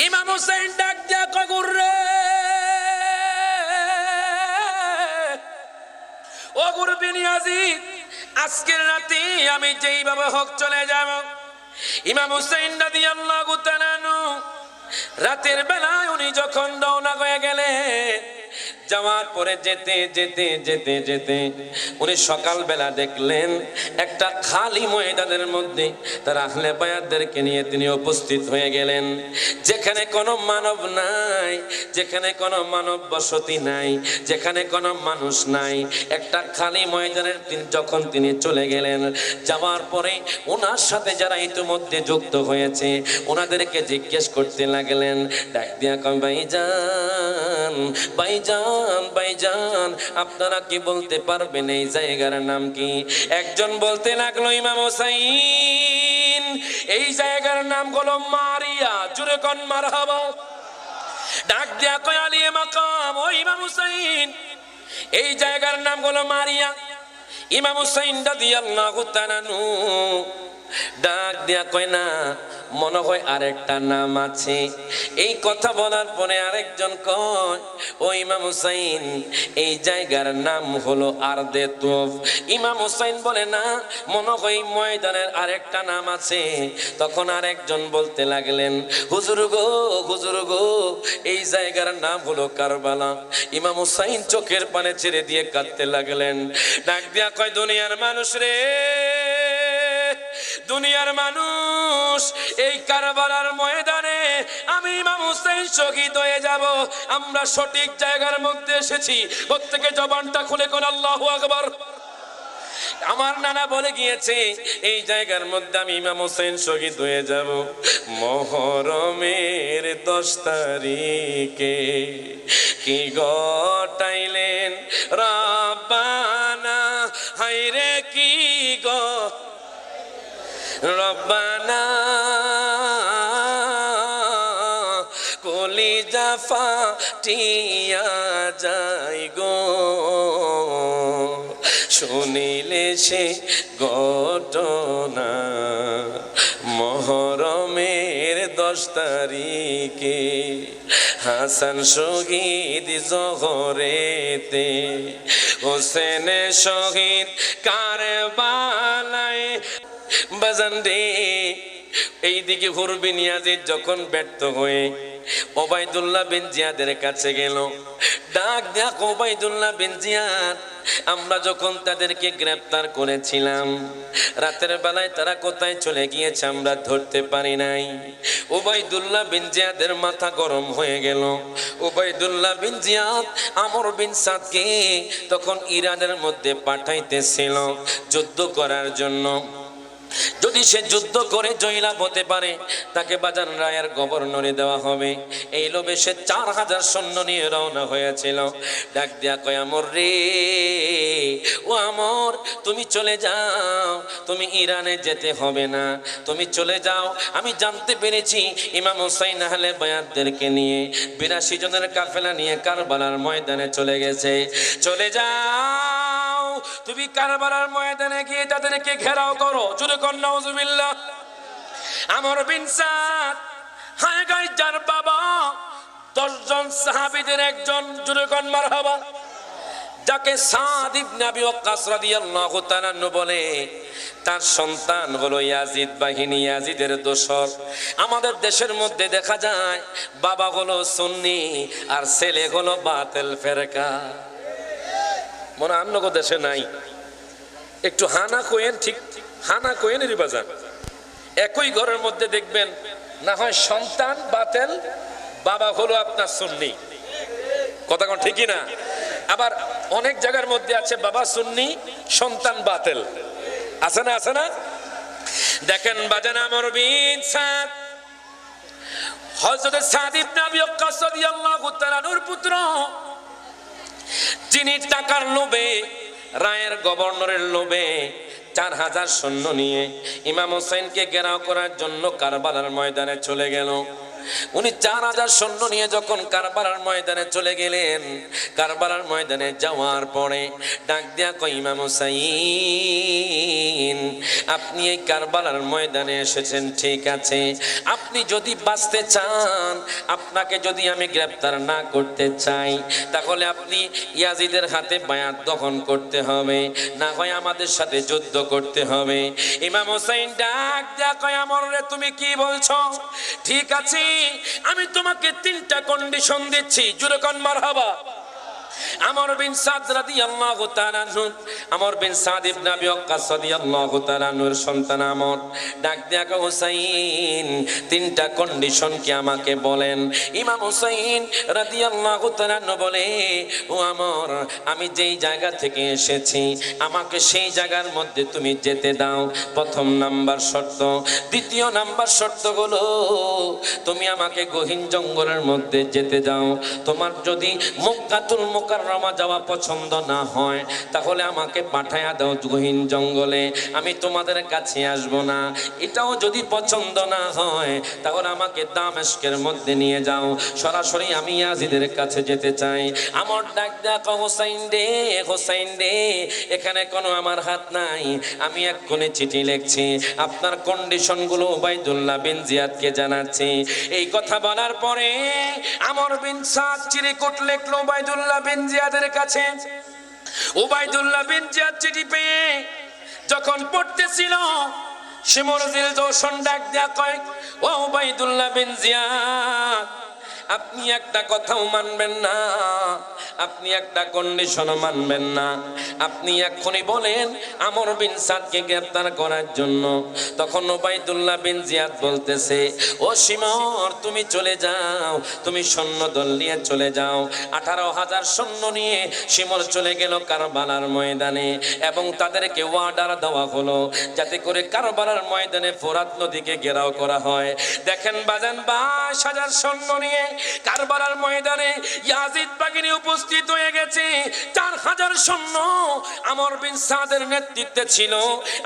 ইমাম হুসাইন ডাক দিয়া কয়, গুররে ও গুর বিন ইয়াজিদ, আজকের রাতে আমি যেইভাবে হোক চলে যাব। ইমাম হুসাইন রাদিয়াল্লাহু তাআলা আনহু রাতের বেলায় উনি যখন রওনা হয়ে গেলেন, যাওয়ার পরে যেতে যেতে যেতে যেতে উনি সকালবেলা দেখলেন একটা খালি ময়দানের মধ্যে তার আহলে বায়াতদেরকে নিয়ে তিনি উপস্থিত হয়ে গেলেন, যেখানে কোনো মানব নাই, যেখানে কোনো মানব বসতি নাই, যেখানে কোনো মানুষ নাই, একটা খালি ময়দানের যখন তিনি চলে গেলেন, যাওয়ার পরে ওনার সাথে যারা ইতিমধ্যে যুক্ত হয়েছে ওনাদেরকে জিজ্ঞেস করতে লাগলেন, ডাক দিয়া কয়, ভাইজান ভাইজান ভাইজান আপনারা কি বলতে পারবেন এই জায়গার নাম কি? একজন বলতে লাগলো, ইমাম হুসাইন এই জায়গার নাম হলো মারিয়া। জোরে কোন মারহাবা। ডাক দিয়া কয়, আলিয়ে মাকাম ও ইমাম হুসাইন এই জায়গার নাম হলো মারিয়া। ইমাম হুসাইন রাদিয়াল্লাহু তাআলা আনহু ডাক দিয়া কয়, না মনে হয় আরেকটা নাম আছে। এই কথা বলার পরে আরেকজন কয়, ও ইমাম হুসাইন এই জায়গার নাম হলো আরদে তুফ। ইমাম হুসাইন বলে, না মনে হয় ময়দানের আরেকটা নাম আছে। তখন আরেকজন বলতে লাগলেন, হুজুর গো হুজুর গো এই জায়গার নাম হলো কারবালা। ইমাম হুসাইন চোখের পানি ছেড়ে দিয়ে কাঁদতে লাগলেন। ডাক দিয়া কয়, দুনিয়ার মানুষ রে, দুনিয়ার মানুষ, এই কারবালার ময়দানে আমি ইমাম হুসাইন শহীদ হয়ে যাব। আমরা সঠিক জায়গার মধ্যে এসেছি। প্রত্যেকে জবানটা খুলে কোন আল্লাহু আকবার। আমার নানা বলে গিয়েছে এই জায়গার মধ্যে আমি ইমাম হুসাইন শহীদ হয়ে যাব। মুহররমের 10 তারিখে কি ঘটাইলেন রব্বানা, হায়রে কি গো রব্বানা, কলিজা ফাটিয়া যায় গো, শুনিলে সে ঘটনা মহরমের 10 তারিখে হাসান শহীদ জহরেতে হোসেন শহীদ কারবালায় বাজান রে। এইদিকে হুরবিন ইয়াজিদ যখন ব্যর্থ হয়ে ওবাইদুল্লাহ বিন জিয়াদের কাছে গেল, ডাক দেয়া ওবাইদুল্লাহ বিন জিয়াদ, আমরা যখন তাদেরকে গ্রেফতার করেছিলাম রাতের বেলায় তারা কোথায় চলে গিয়েছে আমরা ধরতে পারি নাই। ওবাইদুল্লাহ বিন জিয়াদের মাথা গরম হয়ে গেল। ওবাইদুল্লাহ বিন জিয়াদ আমর বিন সাদকে তখন ইরানের মধ্যে পাঠাইতেছিল যুদ্ধ করার জন্য। যদি সে যুদ্ধ করে জয়লাভ হতে পারে তাকে বাজান রায়ের গভর্নরে দেওয়া হবে। এই লোভে সে 4000 সৈন্য নিয়ে রওনা হয়েছিল। ডাক দিয়া কয়, আমর রে, ও আমর, তুমি চলে যাও, তুমি ইরানে যেতে হবে না, তুমি চলে যাও। আমি জানতে পেরেছি ইমাম হুসাইন আহলে বায়াতদেরকে নিয়ে 82 জনের কাফেলা নিয়ে কারবালার ময়দানে চলে গেছে। চলে যাও, তুমি কারবালার ময়দানে গিয়ে তাদেরকে ঘেরাও করো। জোরে কর নাউজুবিল্লাহ। আমর বিন সাদ হায় গায় যার বাবা 10 জন সাহাবীদের একজন, জোরে কর মারহাবা, যাকে সাদ ইবনে আবি ওয়াক্কাস রাদিয়াল্লাহু তাআলা বলে, তার সন্তান হলো ইয়াজিদ বাহিনী, ইয়াজিদের দোসর। আমাদের দেশের মধ্যে দেখা যায় বাবা হলো সুন্নি আর ছেলে হলো বাতিল ফেরকা। মনে অন্য কো দেশে নাই, একটু হানা কোয়েন, ঠিক হানা কোয়েন এর বাজান। একই ঘরের মধ্যে দেখবেন না হয় সন্তান বাতিল, বাবা হলো আপনার সুন্নি। কথা কোন ঠিকই না? আবার অনেক জায়গার মধ্যে আছে বাবা সুন্নি সন্তান বাতিল, আছে না? আছে না? দেখেন বাজান, আমর বিন সাদ হযরত সাদ ইবনে আবি ওয়াক্কাস রাদিয়াল্লাহু তাআলা নূর পুত্র, যিনি টাকার লোভে, রায়ের গভর্নরের লোভে 4000 সৈন্য নিয়ে ইমাম হুসাইনকে ঘেরাও করার জন্য কারবালার ময়দানে চলে গেল। উনি 4000 সৈন্য নিয়ে যখন কারবালার ময়দানে চলে গেলেন, কারবালার ময়দানে যাওয়ার পরে ডাক দিয়া কয়, ইমাম হুসাইন, আপনি এই কারবালার ময়দানে এসেছেন ঠিক আছে, আপনি যদি বাঁচতে চান, আপনাকে যদি আমি গ্রেফতার না করতে চাই, তাহলে আপনি ইয়াজিদের হাতে বায়াত গ্রহণ করতে হবে, না হয় আমাদের সাথে যুদ্ধ করতে হবে। ইমাম হুসাইন ডাক দিয়া কয়, আমর রে, তুমি কি বলছো? ঠিক আছে, আমি তোমাকে 3টা কন্ডিশন দিচ্ছি। জোরে কোন মারহাবা। আমর বিন সাদ রাদিয়াল্লাহু তাআলা আনহু, আমর বিন সাদ ইবনে আবি ওয়াক্কাস রাদিয়াল্লাহু তাআলা আনহুর সন্তান আমর ডাক দিয়া কয়, হুসাইন, 3টা কন্ডিশন কি আমাকে বলেন। ইমাম হুসাইন রাদিয়াল্লাহু তাআলা আনহু বলে, ও আমর, আমি যেই জায়গা থেকে এসেছি আমাকে সেই জায়গার মধ্যে তুমি যেতে দাও, প্রথম নাম্বার শর্ত। দ্বিতীয় নাম্বার শর্ত হলো তুমি আমাকে গহীন জঙ্গলের মধ্যে যেতে দাও। তোমার যদি মক্কাতুল মুকাররমা যাওয়া পছন্দ না হয় তাহলে আমাকে পাঠায়া দাও গহীন জঙ্গলে, আমি তোমাদের কাছে আসব না। এটাও যদি পছন্দ না হয় তাহলে আমাকে দামেস্কের মধ্যে নিয়ে যাও, সরাসরি আমি ইয়াজিদের কাছে যেতে চাই। আমার ডাক ডাক, হোসাইন রে, হোসাইন রে, এখানে কোনো আমার হাত নাই, আমি এক্ষুনি চিঠি লিখছি, আপনার কন্ডিশনগুলো ওবাইদুল্লাহ বিন জিয়াদকে জানাচ্ছি। এই কথা বলার পরে আমর বিন সাদ চিরকুট লিখলো ওবাইদুল্লাহ বিন জিয়াদের কাছে। ওবাইদুল্লাহ বিন জিয়াদ চিঠি পেয়ে যখন পড়তেছিল, শিমরজিল জোশন ডাক দেয়া কয়, ও ওবাইদুল্লাহ বিন জিয়াদ, আপনি একটা কথাও মানবেন না, আপনি একটা কন্ডিশন মানবেন না। আপনি এক্ষুনি বলেন আমর বিন সাদকে গ্রেফতার করার জন্য। তখন ওবাইদুল্লাহ বিন জিয়াদ বলতেছে, ও শিমর, তুমি চলে যাও, তুমি সৈন্যদল নিয়ে চলে যাও। 18,000 সৈন্য নিয়ে শিমর চলে গেল কারবালার ময়দানে এবং তাদেরকে অর্ডার দেওয়া হলো যাতে করে কারবালার ময়দানে ফোরাত নদীকে ঘেরাও করা হয়। দেখেন বাজান, 22,000 সৈন্য নিয়ে কারবালার ময়দানে ইয়াজিদ বাহিনী উপস্থিত হয়ে গেছে। 4000 সৈন্য আমর বিন সাদের নেতৃত্বে ছিল।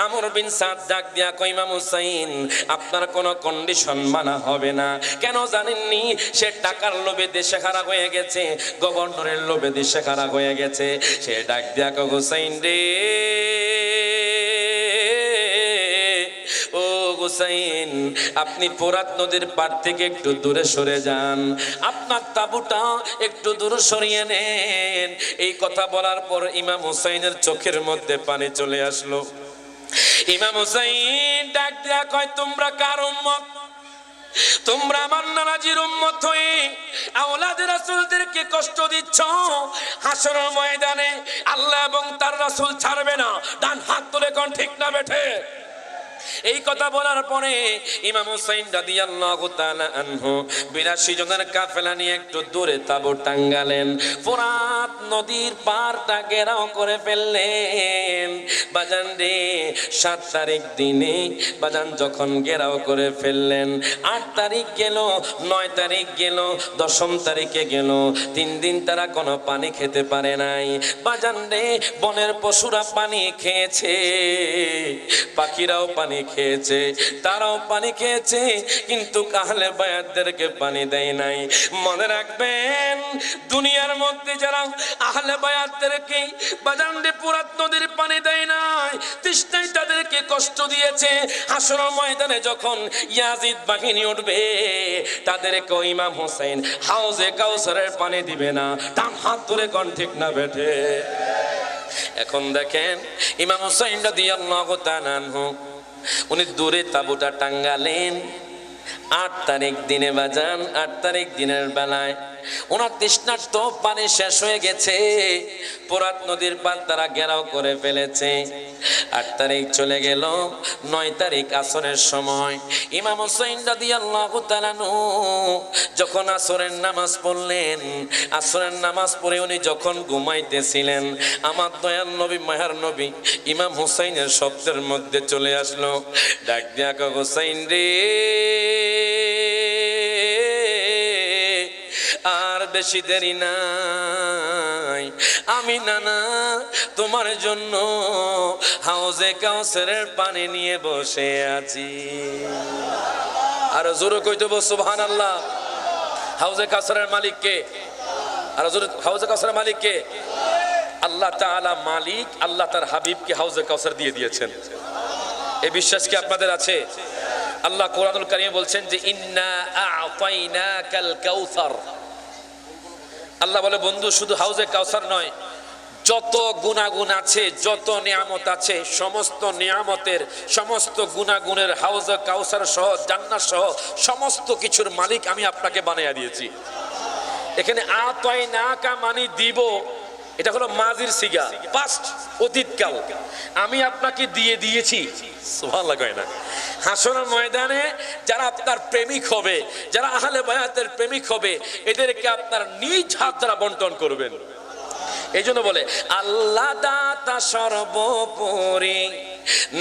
আমর বিন সাদ ডাক দিয়া কয়, ইমাম হুসাইন আপনার কোনো কন্ডিশন মানা হবে না। কেন জানেননি? সে টাকার লোভে দেশে খারাপ হয়ে গেছে, গভর্নরের লোভে দেশে খারাপ হয়ে গেছে। সে ডাক দিয়া কয়, হুসাইন রে, ও হুসাইন, আপনি ফোরাত নদীর পাড় থেকে একটু দূরে সরে যান, আপনার তাঁবুটা একটু দূরে সরিয়ে নেন। এই কথা বলার পর ইমাম হুসাইনের চোখের মধ্যে পানি চলে আসলো। ইমাম হুসাইন ডাক দিয়া কয়, তোমরা কার উম্মত? তোমরা আমার নানাজির উম্মত হয়ে আওলাদ রাসূলদেরকে কষ্ট দিচ্ছ। হাসরের ময়দানে আল্লাহ এবং তার রাসূল ছাড়বে না। ডান হাত তুলে কোন ঠিক না বেঠে? এই কথা বলার পরে ইমাম হুসাইন রাদিয়াল্লাহু তাআলা আনহু 82 জনের কাফেলা নিয়ে একটু দূরে তাঁবু টাঙ্গালেন। ফোরাত নদীর পাড়টা ঘেরাও করে ফেললেন। বাজান রে, 7 তারিখ দিনে বাজান যখন ঘেরাও করে ফেললেন, 8 তারিখ গেল, 9 তারিখ গেল, 10ম তারিখে গেল, 3 দিন তারা কোনো পানি খেতে পারে নাই। বাজান রে, বনের পশুরা পানি খেয়েছে, পাখিরাও পানি খেয়েছে, তারাও পানি খেয়েছে, কিন্তু আহলে বায়াতদেরকে পানি দেয় নাই। মনে রাখবেন, দুনিয়ার মধ্যে যারা আহলে বায়াতদেরকে বাজানরে পুরাত নদীর পানি দেয় নাই, তৃষ্ণায় তাদেরকে কষ্ট দিয়েছে, হাসরের ময়দানে যখন ইয়াজিদ বাহিনী উঠবে তাদেরকে ইমাম হুসাইন হাউজে কাউসারের পানি দিবে না। ডান হাত ধরে কোন ঠিক না বেঠে? এখন দেখেন, ইমাম হুসাইন রাদিয়াল্লাহু তাআলা আনহু উনি দূরে তাঁবুটা টাঙ্গালেন। 8 তারিখ দিনে বাজান, 8 তারিখ দিনের বেলায় ওনার তৃষ্ণার্ত পানি শেষ হয়ে গেছে। ফোরাত নদীর পাড় তারা ঘেরাও করে ফেলেছে। 8 তারিখ চলে গেল, 9 তারিখ আসরের সময় ইমাম হুসাইন রাদিয়াল্লাহু তাআলা যখন আসরের নামাজ পড়লেন, আসরের নামাজ পড়ে উনি যখন ঘুমাইতেছিলেন, আমার দয়াল নবী, মায়ার নবী ইমাম হুসাইনের শব্দের মধ্যে চলে আসলো। ডাক দিয়া কয়, হুসাইন রে, আর বেশি দেরি নাই, আমি নানা তোমার জন্য হাউজে কাউসারের পানি নিয়ে বসে আছি। আর জোরে কইতে বল সুবহানাল্লাহ। হাউজে কাউসারের মালিক কে? আর জোরে, হাউজে কাউসারের মালিক কে? আল্লাহ তাআলা মালিক। আল্লাহ তার হাবিবকে হাউজে কাউসার দিয়ে দিয়েছেন। এই বিশ্বাস কি আপনাদের আছে? আল্লাহ কোরআনুল কারীমে বলছেন যে ইন্না আ'তাইনাকাল কাউসার। আল্লাহ বলে, বন্ধু শুধু হাউজে কাউসার নয়, যত গুনাগুন আছে, যত নিয়ামত আছে, সমস্ত নিয়ামতের, সমস্ত গুনাগুনের হাউজে কাউসার সহ, জান্নাত সহ সমস্ত কিছুর মালিক আমি আপনাকে বানিয়ে দিয়েছি। এখানে আ'তাইনাকা মানে দিব, এটা হলো মাজির সিগা, পাস্ট, অতীতকাল। আমি আপনাকে দিয়ে দিয়েছি। সুবহানাল্লাহ কয় না? হাসরের ময়দানে যারা আপনার প্রেমিক হবে, যারা আহলে বায়াতের প্রেমিক হবে, এদেরকে আপনার নিজ হাত দ্বারা বন্টন করবেন। এই জন্য বলে আল্লাহ দাতা সর্বোপরি,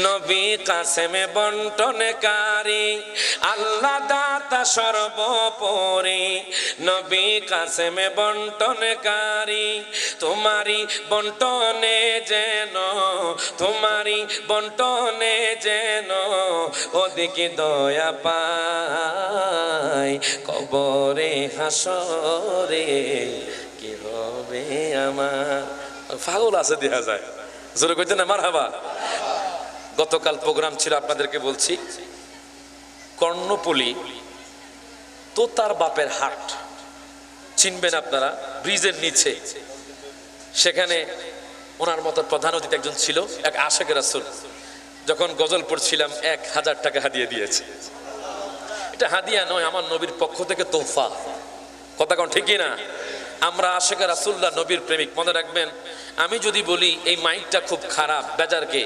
নবী কাসেমে বন্টনকারী। আল্লাহ দাতা সর্বোপরি, নবী কাসেমে বন্টনকারী। তোমারি বন্টনে যেন, তোমারি বন্টনে যেন ওদিকে দয়া পায়, কবরে হাসরে কি হবে আমার। পাগল আছে দেখা যায়, জোরে কইতে না মারহাবা। গতকাল প্রোগ্রাম ছিল, আপনাদেরকে বলছি, কর্ণপল্লী তোতার বাপের হাট, চিনবেন আপনারা, ব্রিজের নিচে। সেখানে ওনার মতো প্রধান অতিথি একজন ছিল, এক আশিক রাসূল। যখন গজল পড়ছিলাম 1000 টাকা হাদিয়া দিয়েছে। এটা হাদিয়া নয়, আমার নবীর পক্ষ থেকে তোহফা। কথা কোন ঠিকই না? আমরা আশিক রাসূলুল্লাহ, নবীর প্রেমিক। মনে রাখবেন, আমি যদি বলি এই মাইকটা খুব খারাপ, বেজার কে?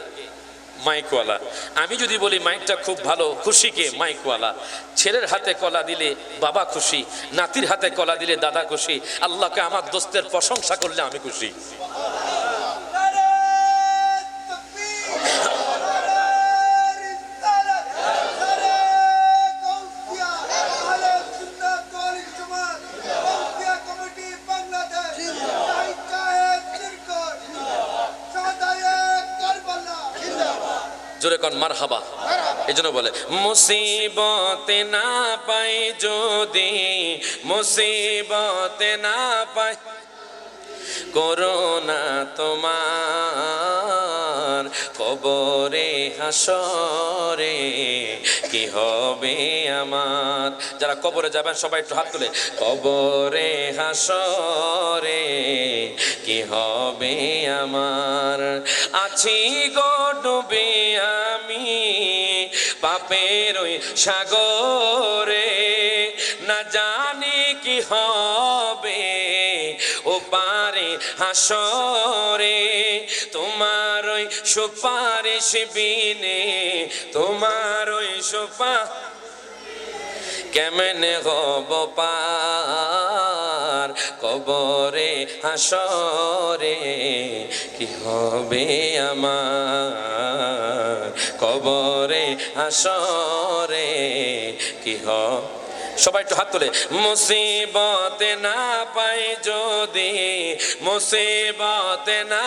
মাইকওয়ালা। আমি যদি বলি মাইকটা খুব ভালো, খুশি কে? মাইকওয়ালা। ছেলের হাতে কলা দিলে বাবা খুশি, নাতির হাতে কলা দিলে দাদা খুশি। আল্লাহকে আমার দোস্তের প্রশংসা করলে আমি খুশি। জোরে কোন মারহাবা। এই জন্য বলে মুসিবতে না পাই যদি, মুসিবতে না পাই করোনা তোমার, কবরে হাসরে কি হবে আমার। যারা কবরে যাবেন সবাই একটু হাত তুলে, কবরে হাসরে কি হবে আমার। আছি গো ডুবে আমি পাপের ওই সাগরে, না জানি কি হবে ও পারে হাসরে। তোমার ওই সুপারিশ বিনে, তোমার ওই কেমনে হব পার, কবরে হাসরে কি হবে আমার, কবরে হাসরে কি হবে। সবাই একটু হাত তুলে, মুসিবতে না পাই যদি, মুসিবতে না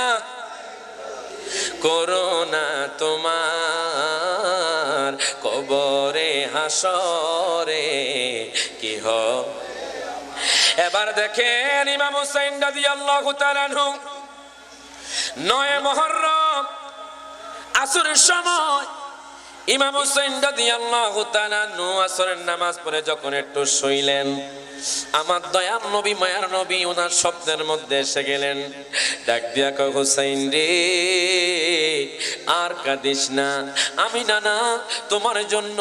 করোনা তোমার, কবরে হাসরে কি হবে। এবার দেখেন ইমাম হুসাইন রাদিয়াল্লাহু তাআলা আনহু 9 মুহররম আসরের সময় ইমাম হুসাইন রাদিয়াল্লাহু তাআলা আনহু আসরের নামাজ পড়ে যখন একটু শুইলেন, আমার দয়ার নবী মায়ার নবী ওনার স্বপ্নের মধ্যে এসে গেলেন। ডাক দিয়া কয়, হুসাইন রে আর কাঁদিস না, আমি নানা তোমার জন্য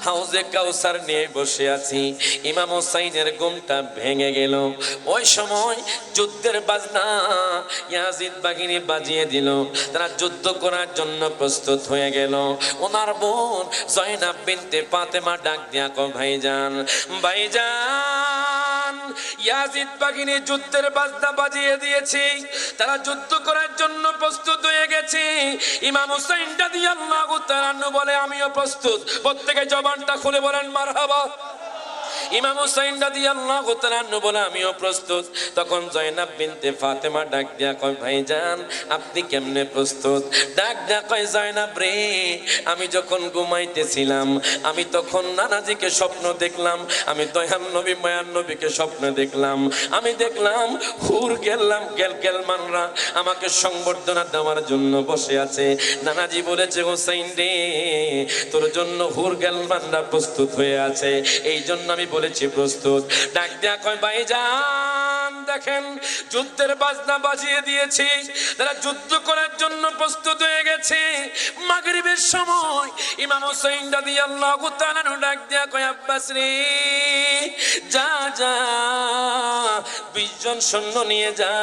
হাউজে কাউসার নিয়ে বসে আছি। ইমাম হুসাইনের ঘুমটা ভেঙে গেল। ওই সময় যুদ্ধের বাজনা ইয়াজিদ বাহিনী বাজিয়ে দিল, তারা যুদ্ধ করার জন্য প্রস্তুত হয়ে গেল। ওনার বোন জয়নাব বিনতে ফাতেমা ডাক দিয়া কয়, ভাইজান ভাইজান ইয়াজিদ বাহিনী যুদ্ধের বাজনা বাজিয়ে দিয়েছে, তারা যুদ্ধ করার জন্য প্রস্তুত হয়ে গেছে। ইমাম হুসাইন রাদিয়াল্লাহু তাআলা আনহু বলে, আমিও প্রস্তুত। প্রত্যেকে জবানটা খুলে বলেন মারহাবা। ইমাম হুসাইন রাদিয়াল্লাহু তাআলা আনহু বলে, আমিও প্রস্তুত। তখন জয়নাব বিনতে ফাতেমা ডাক দিয়া কয়, ভাইজান আপনি কেমনে প্রস্তুত? ডাক দিয়া কয়, জয়নাব রে আমি যখন ঘুমাইতেছিলাম আমি তখন নানাজিকে স্বপ্ন দেখলাম, আমি দয়াল নবী মায়ার নবীকে স্বপ্ন দেখলাম। আমি দেখলাম হুর গেলমানরা আমাকে সংবর্ধনা দেওয়ার জন্য বসে আছে। নানাজি বলেছে, হুসাইন রে তোর জন্য হুর গেলমানরা প্রস্তুত হয়ে আছে, এই জন্য আমি বলেছি প্রস্তুত। ডাক দিয়া কয়, ভাইজান দেখেন যুদ্ধের বাজনা বাজিয়ে দিয়েছি, তারা যুদ্ধ করার জন্য প্রস্তুত হয়ে গেছে। মাগরিবের সময় ইমাম হুসাইন রাদিয়াল্লাহু তাআলা ডাক দিয়া কয়, আব্বাস রে যা যা 20 জন সৈন্য নিয়ে যা,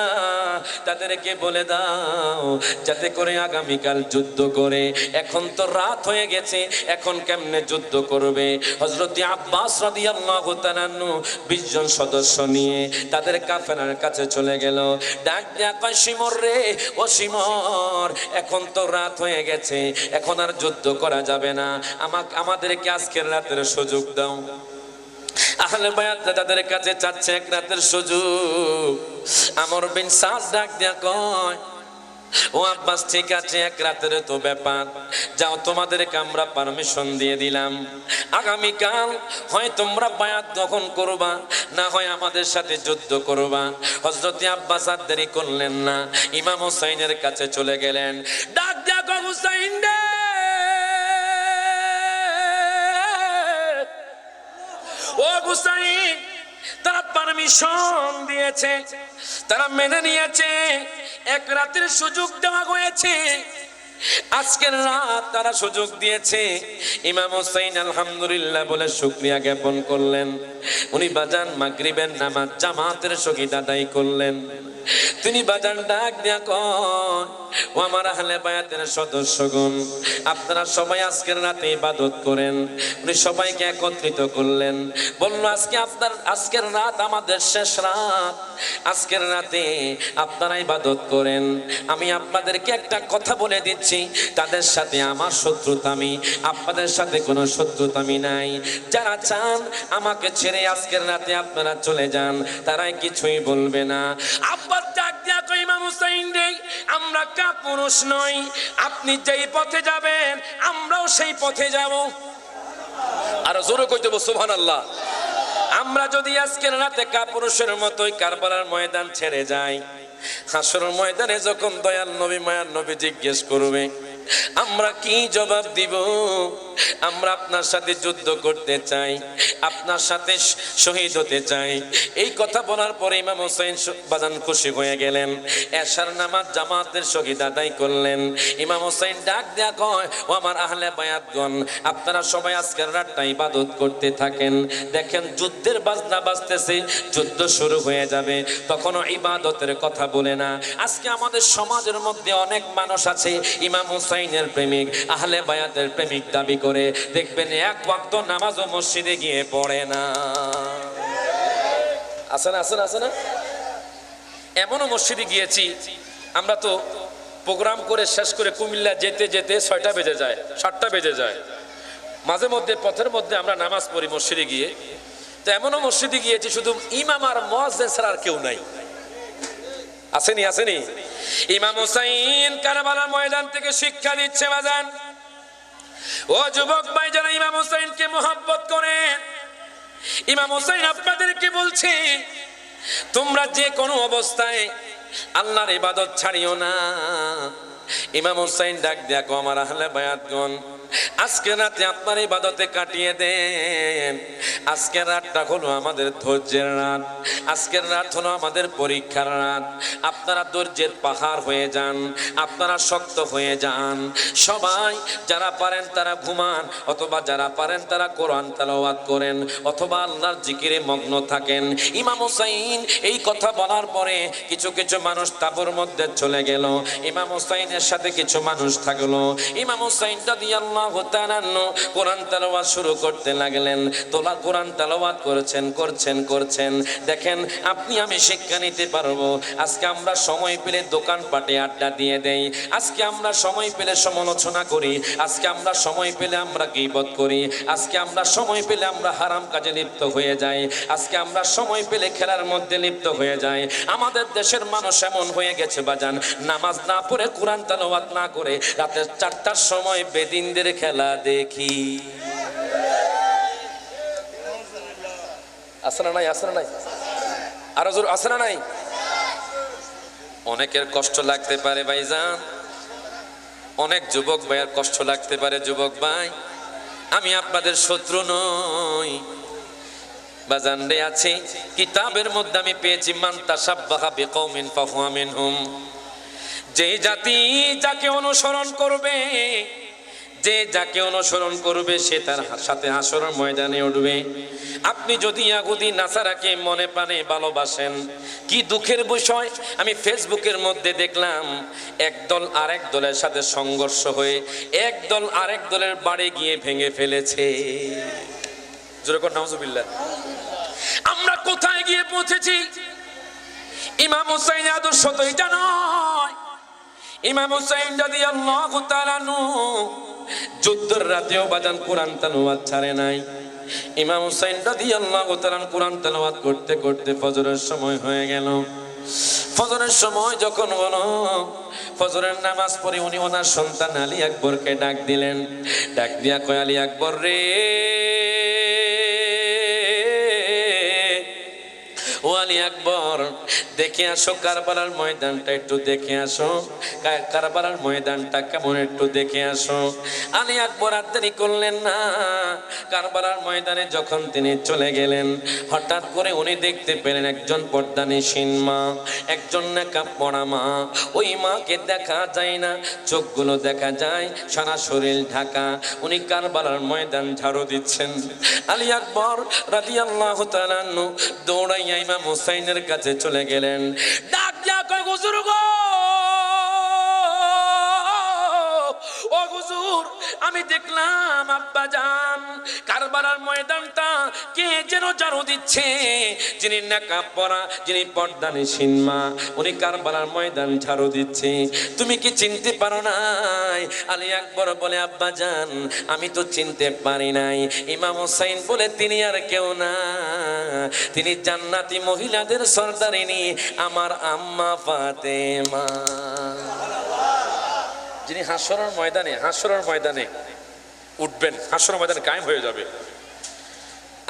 তাদেরকে বলে দাও যাতে করে আগামীকাল যুদ্ধ করে। এখন তো রাত হয়ে গেছে, এখন কেমনে যুদ্ধ করবে? হযরত আব্বাস রাদিয়াল্লাহু তাআলা 20 জন সদস্য নিয়ে তাদের কাফেলার কাছে চলে গেল। ডাক দিয়া কয়, শিমর রে ও শিমর, এখন তো রাত হয়ে গেছে, এখন আর যুদ্ধ করা যাবে না, আমাদেরকে আজকের রাতের সুযোগ দাও। আহলে বায়াত তাদের কাছে চাচ্ছে এক রাতের সুযোগ। আমর বিন সাদ ডাক দিয়া কয়, ও আব্বাস ঠিক আছে এক রাতের তো ব্যাপার, যাও তোমাদেরকে আমরা পারমিশন দিয়ে দিলাম, আগামীকাল হয় তোমরা বায়াত দখল করবা, না হয় আমাদের সাথে যুদ্ধ করবা। হযরত আব্বাস আর দেরি করলেন না, ইমাম হুসাইনের কাছে চলে গেলেন। ডাক দিয়া কয়, হুসাইন রে ও হুসাইন, তারা পারমিশন দিয়েছে, তারা মেনে নিয়েছে, এক রাতের সুযোগ দেওয়া হয়েছে, আজকের রাত তারা সুযোগ দিয়েছে। ইমাম হুসাইন আলহামদুলিল্লাহ বলে শুকরিয়া জ্ঞাপন করলেন। উনি বাজান মাগরিবের নামাজ জামাতের সহিত আদায় করলেন। তিনি বাজান ডাক দিয়া কয়, ও আমার আহলে বায়াতের সদস্যগণ, আপনারা সবাই আজকের রাতে ইবাদত করেন। উনি সবাইকে একত্রিত করলেন, বলল আজকের রাত আমাদের শেষ রাত, আজকের রাতে আপনারা ইবাদত করেন। আমি আপনাদেরকে একটা কথা বলে দিচ্ছি, দিচ্ছি, তাদের সাথে আমার শত্রুতামি, আপনাদের সাথে কোনো শত্রুতামি নাই। যারা চান আমাকে ছেড়ে আজকের রাতে আপনারা চলে যান, তারাই কিছুই বলবে না। আব্বাস ডাক দিয়া কই, ইমাম হুসাইন রে, আমরা কাপুরুষ নই, আপনি যেই পথে যাবেন আমরাও সেই পথে যাব। আর জোরে কইতে বল সুবহানাল্লাহ। আমরা যদি আজকের রাতে কাপুরুষের মতোই কারবালার ময়দান ছেড়ে যাই, হাসরের ময়দানে যখন দয়াল নবী মায়ার নবী জিজ্ঞেস করবে, আমরা কি জবাব দিব? আমরা আপনার সাথে যুদ্ধ করতে চাই, আপনার সাথে শহীদ হতে চাই। এই কথা বলার পরে ইমাম হুসাইন বাজান খুশি হয়ে গেলেন। এশার নামাজ জামাতের শহীদ আদায় করলেন। ইমাম হুসাইন ডাক দেয়া কয়, ও আমার আহলে বায়াতগণ, আপনারা সবাই আজকের রাতটা ইবাদত করতে থাকেন। দেখেন যুদ্ধের বাজনা বাজতেছে, যুদ্ধ শুরু হয়ে যাবে, তখনও ইবাদতের কথা বলে না। আজকে আমাদের সমাজের মধ্যে অনেক মানুষ আছে ইমাম হুসাইনের প্রেমিক, আহলে বায়াতের প্রেমিক দাবি করে, দেখবেন এক ওয়াক্ত নামাজও মসজিদে গিয়ে পড়ে না। আছে না, আছে না, আছে না? এমনও মসজিদে গিয়েছি আমরা, তো প্রোগ্রাম করে শেষ করে কুমিল্লা যেতে যেতে 6টা বেজে যায়, 7টা বেজে যায়। মাঝে মধ্যে পথের মধ্যে আমরা নামাজ পড়ি মসজিদে গিয়ে। তো এমনও মসজিদে গিয়েছি শুধু ইমাম আর মুয়াজ্জিন ছাড়া আর কেউ নাই। আসেনি, আসেনি? ইমাম হুসাইন কারবালার ময়দান থেকে শিক্ষা দিচ্ছে বাজান। ও যুবক ভাই, যারা ইমাম হুসাইনকে মহব্বত করেন, ইমাম হুসাইন আপনাদেরকে বলছে, তোমরা যে কোনো অবস্থায় আল্লাহর ইবাদত ছাড়িও না। ইমাম হুসাইন ডাক দেখো, আমার আহলে বায়াতগণ, আজকে রাতে আপনার ইবাদতে কাটিয়ে দেন। আজকের রাতটা হলো আমাদের ধৈর্যের রাত, আজকের রাত হলো আমাদের পরীক্ষার রাত। আপনারা ধৈর্যের পাহাড় হয়ে যান, আপনারা শক্ত হয়ে যান। সবাই যারা পারেন তারা ঘুমান, অথবা যারা পারেন তারা কোরআন তেলাওয়াত করেন, অথবা আল্লাহর জিকিরে মগ্ন থাকেন। ইমাম হুসাইন এই কথা বলার পরে কিছু কিছু মানুষ তাঁবুর মধ্যে চলে গেল। ইমাম হুসাইনের সাথে কিছু মানুষ থাকলো। ইমাম হুসাইন রাদিয়াল্লাহু তাআলা কোরআন তেলাওয়াত শুরু করতে লাগলেন। তোলা কোরআন তেলাওয়াত করছেন। দেখেন, আপনি আমি শিক্ষা নিতে পারবো। আজকে আমরা সময় পেলে দোকানপাটে আড্ডা দিয়ে দেই, আজকে আমরা সময় পেলে সমালোচনা করি, আজকে আমরা সময় পেলে আমরা গীবত করি, আজকে আমরা সময় পেলে আমরা হারাম কাজে লিপ্ত হয়ে যাই, আজকে আমরা সময় পেলে খেলার মধ্যে লিপ্ত হয়ে যাই। আমাদের দেশের মানুষ এমন হয়ে গেছে বাজান, নামাজ না পড়ে কোরআন তেলাওয়াত না করে রাতে 4টার সময় বেদিনদের খেলা দেখি। আছে না নাই? আছে না নাই? আরো জোর আছে না নাই? অনেকের কষ্ট লাগতে পারে ভাইজান, অনেক যুবক ভাইয়ের কষ্ট লাগতে পারে। যুবক ভাই, আমি আপনাদের শত্রু নই বাজান রে। আছে কিতাবের মধ্যে আমি পেয়েছি, মান তাশাব্বাহা বিকওমিন ফাহুয়া মিনহুম। যে জাতি যাকে অনুসরণ করবে, যে যাকে অনুসরণ করবে সে তার সাথে হাসরের ময়দানে উঠবে। আপনি যদি ইহুদি নাসারাকে মনে প্রাণে ভালোবাসেন, কি দুঃখের বিষয়, আমি ফেসবুকের মধ্যে দেখলাম এক দল আরেক দলের সাথে সংঘর্ষ হয়ে এক দল আরেক দলের বাড়ি গিয়ে ভেঙে ফেলেছে। জোরে কর নাউজুবিল্লাহ। আমরা কোথায় গিয়ে পৌঁছেছি? ইমাম হুসাইন আদর্শ তো এটা নয়। ইমাম হুসাইন রাদিয়াল্লাহু তাআলা যুদ্ধের রাতেও বাজান কোরআন তেলাওয়াত ছাড়ে নাই। ইমাম হুসাইন রাদিয়াল্লাহু তাআলা কোরআন তেলাওয়াত করতে করতে ফজরের সময় হয়ে গেল। ফজরের সময় যখন হলো, ফজরের নামাজ পড়ে উনি ওনার সন্তান আলী আকবরকে ডাক দিলেন। ডাক দিয়া কয়, আলী আকবর রে, ও আলী আকবর, দেখে আসো কারবালার ময়দানটা, একটু দেখে আসো কারবালার ময়দানটা কেমন, একটু দেখে আসো। আলী আকবর আর দেরি করলেন না। কারবালার ময়দানে যখন তিনি চলে গেলেন, হঠাৎ করে উনি দেখতে পেলেন একজন পর্দানিসীন মা, একজন নেকাব পরা মা। ওই মাকে দেখা যায় না, চোখগুলো দেখা যায়, সারা শরীর ঢাকা। উনি কারবালার ময়দান ঝাড়ু দিচ্ছেন। আলী আকবর রাদিয়াল্লাহু তাআলা দৌড়াইয়া ইমাম হুসাইনের কাছে চলে গেলেন। ডাক দিয়া কয়, হুজুর গো, ও হুজুর, আমি দেখলাম আব্বাজান কারবালার ময়দানটা কে যেন ঝাড়ু দিচ্ছে, যিনি নেকাব পরা, যিনি পর্দানিসীন মা, উনি কারবালার ময়দান ঝাড়ু দিচ্ছে। তুমি কি চিনতে পারো নাই? আলী আকবর বলে, আব্বাজান আমি তো চিনতে পারি নাই। ইমাম হুসাইন বলে, তিনি আর কেউ না, তিনি জান্নাতি মহিলাদের সর্দারিনী আমার আম্মা ফাতেমা, যিনি হাসরের ময়দানে উঠবেন, হাসরের ময়দানে কায়েম হয়ে যাবে।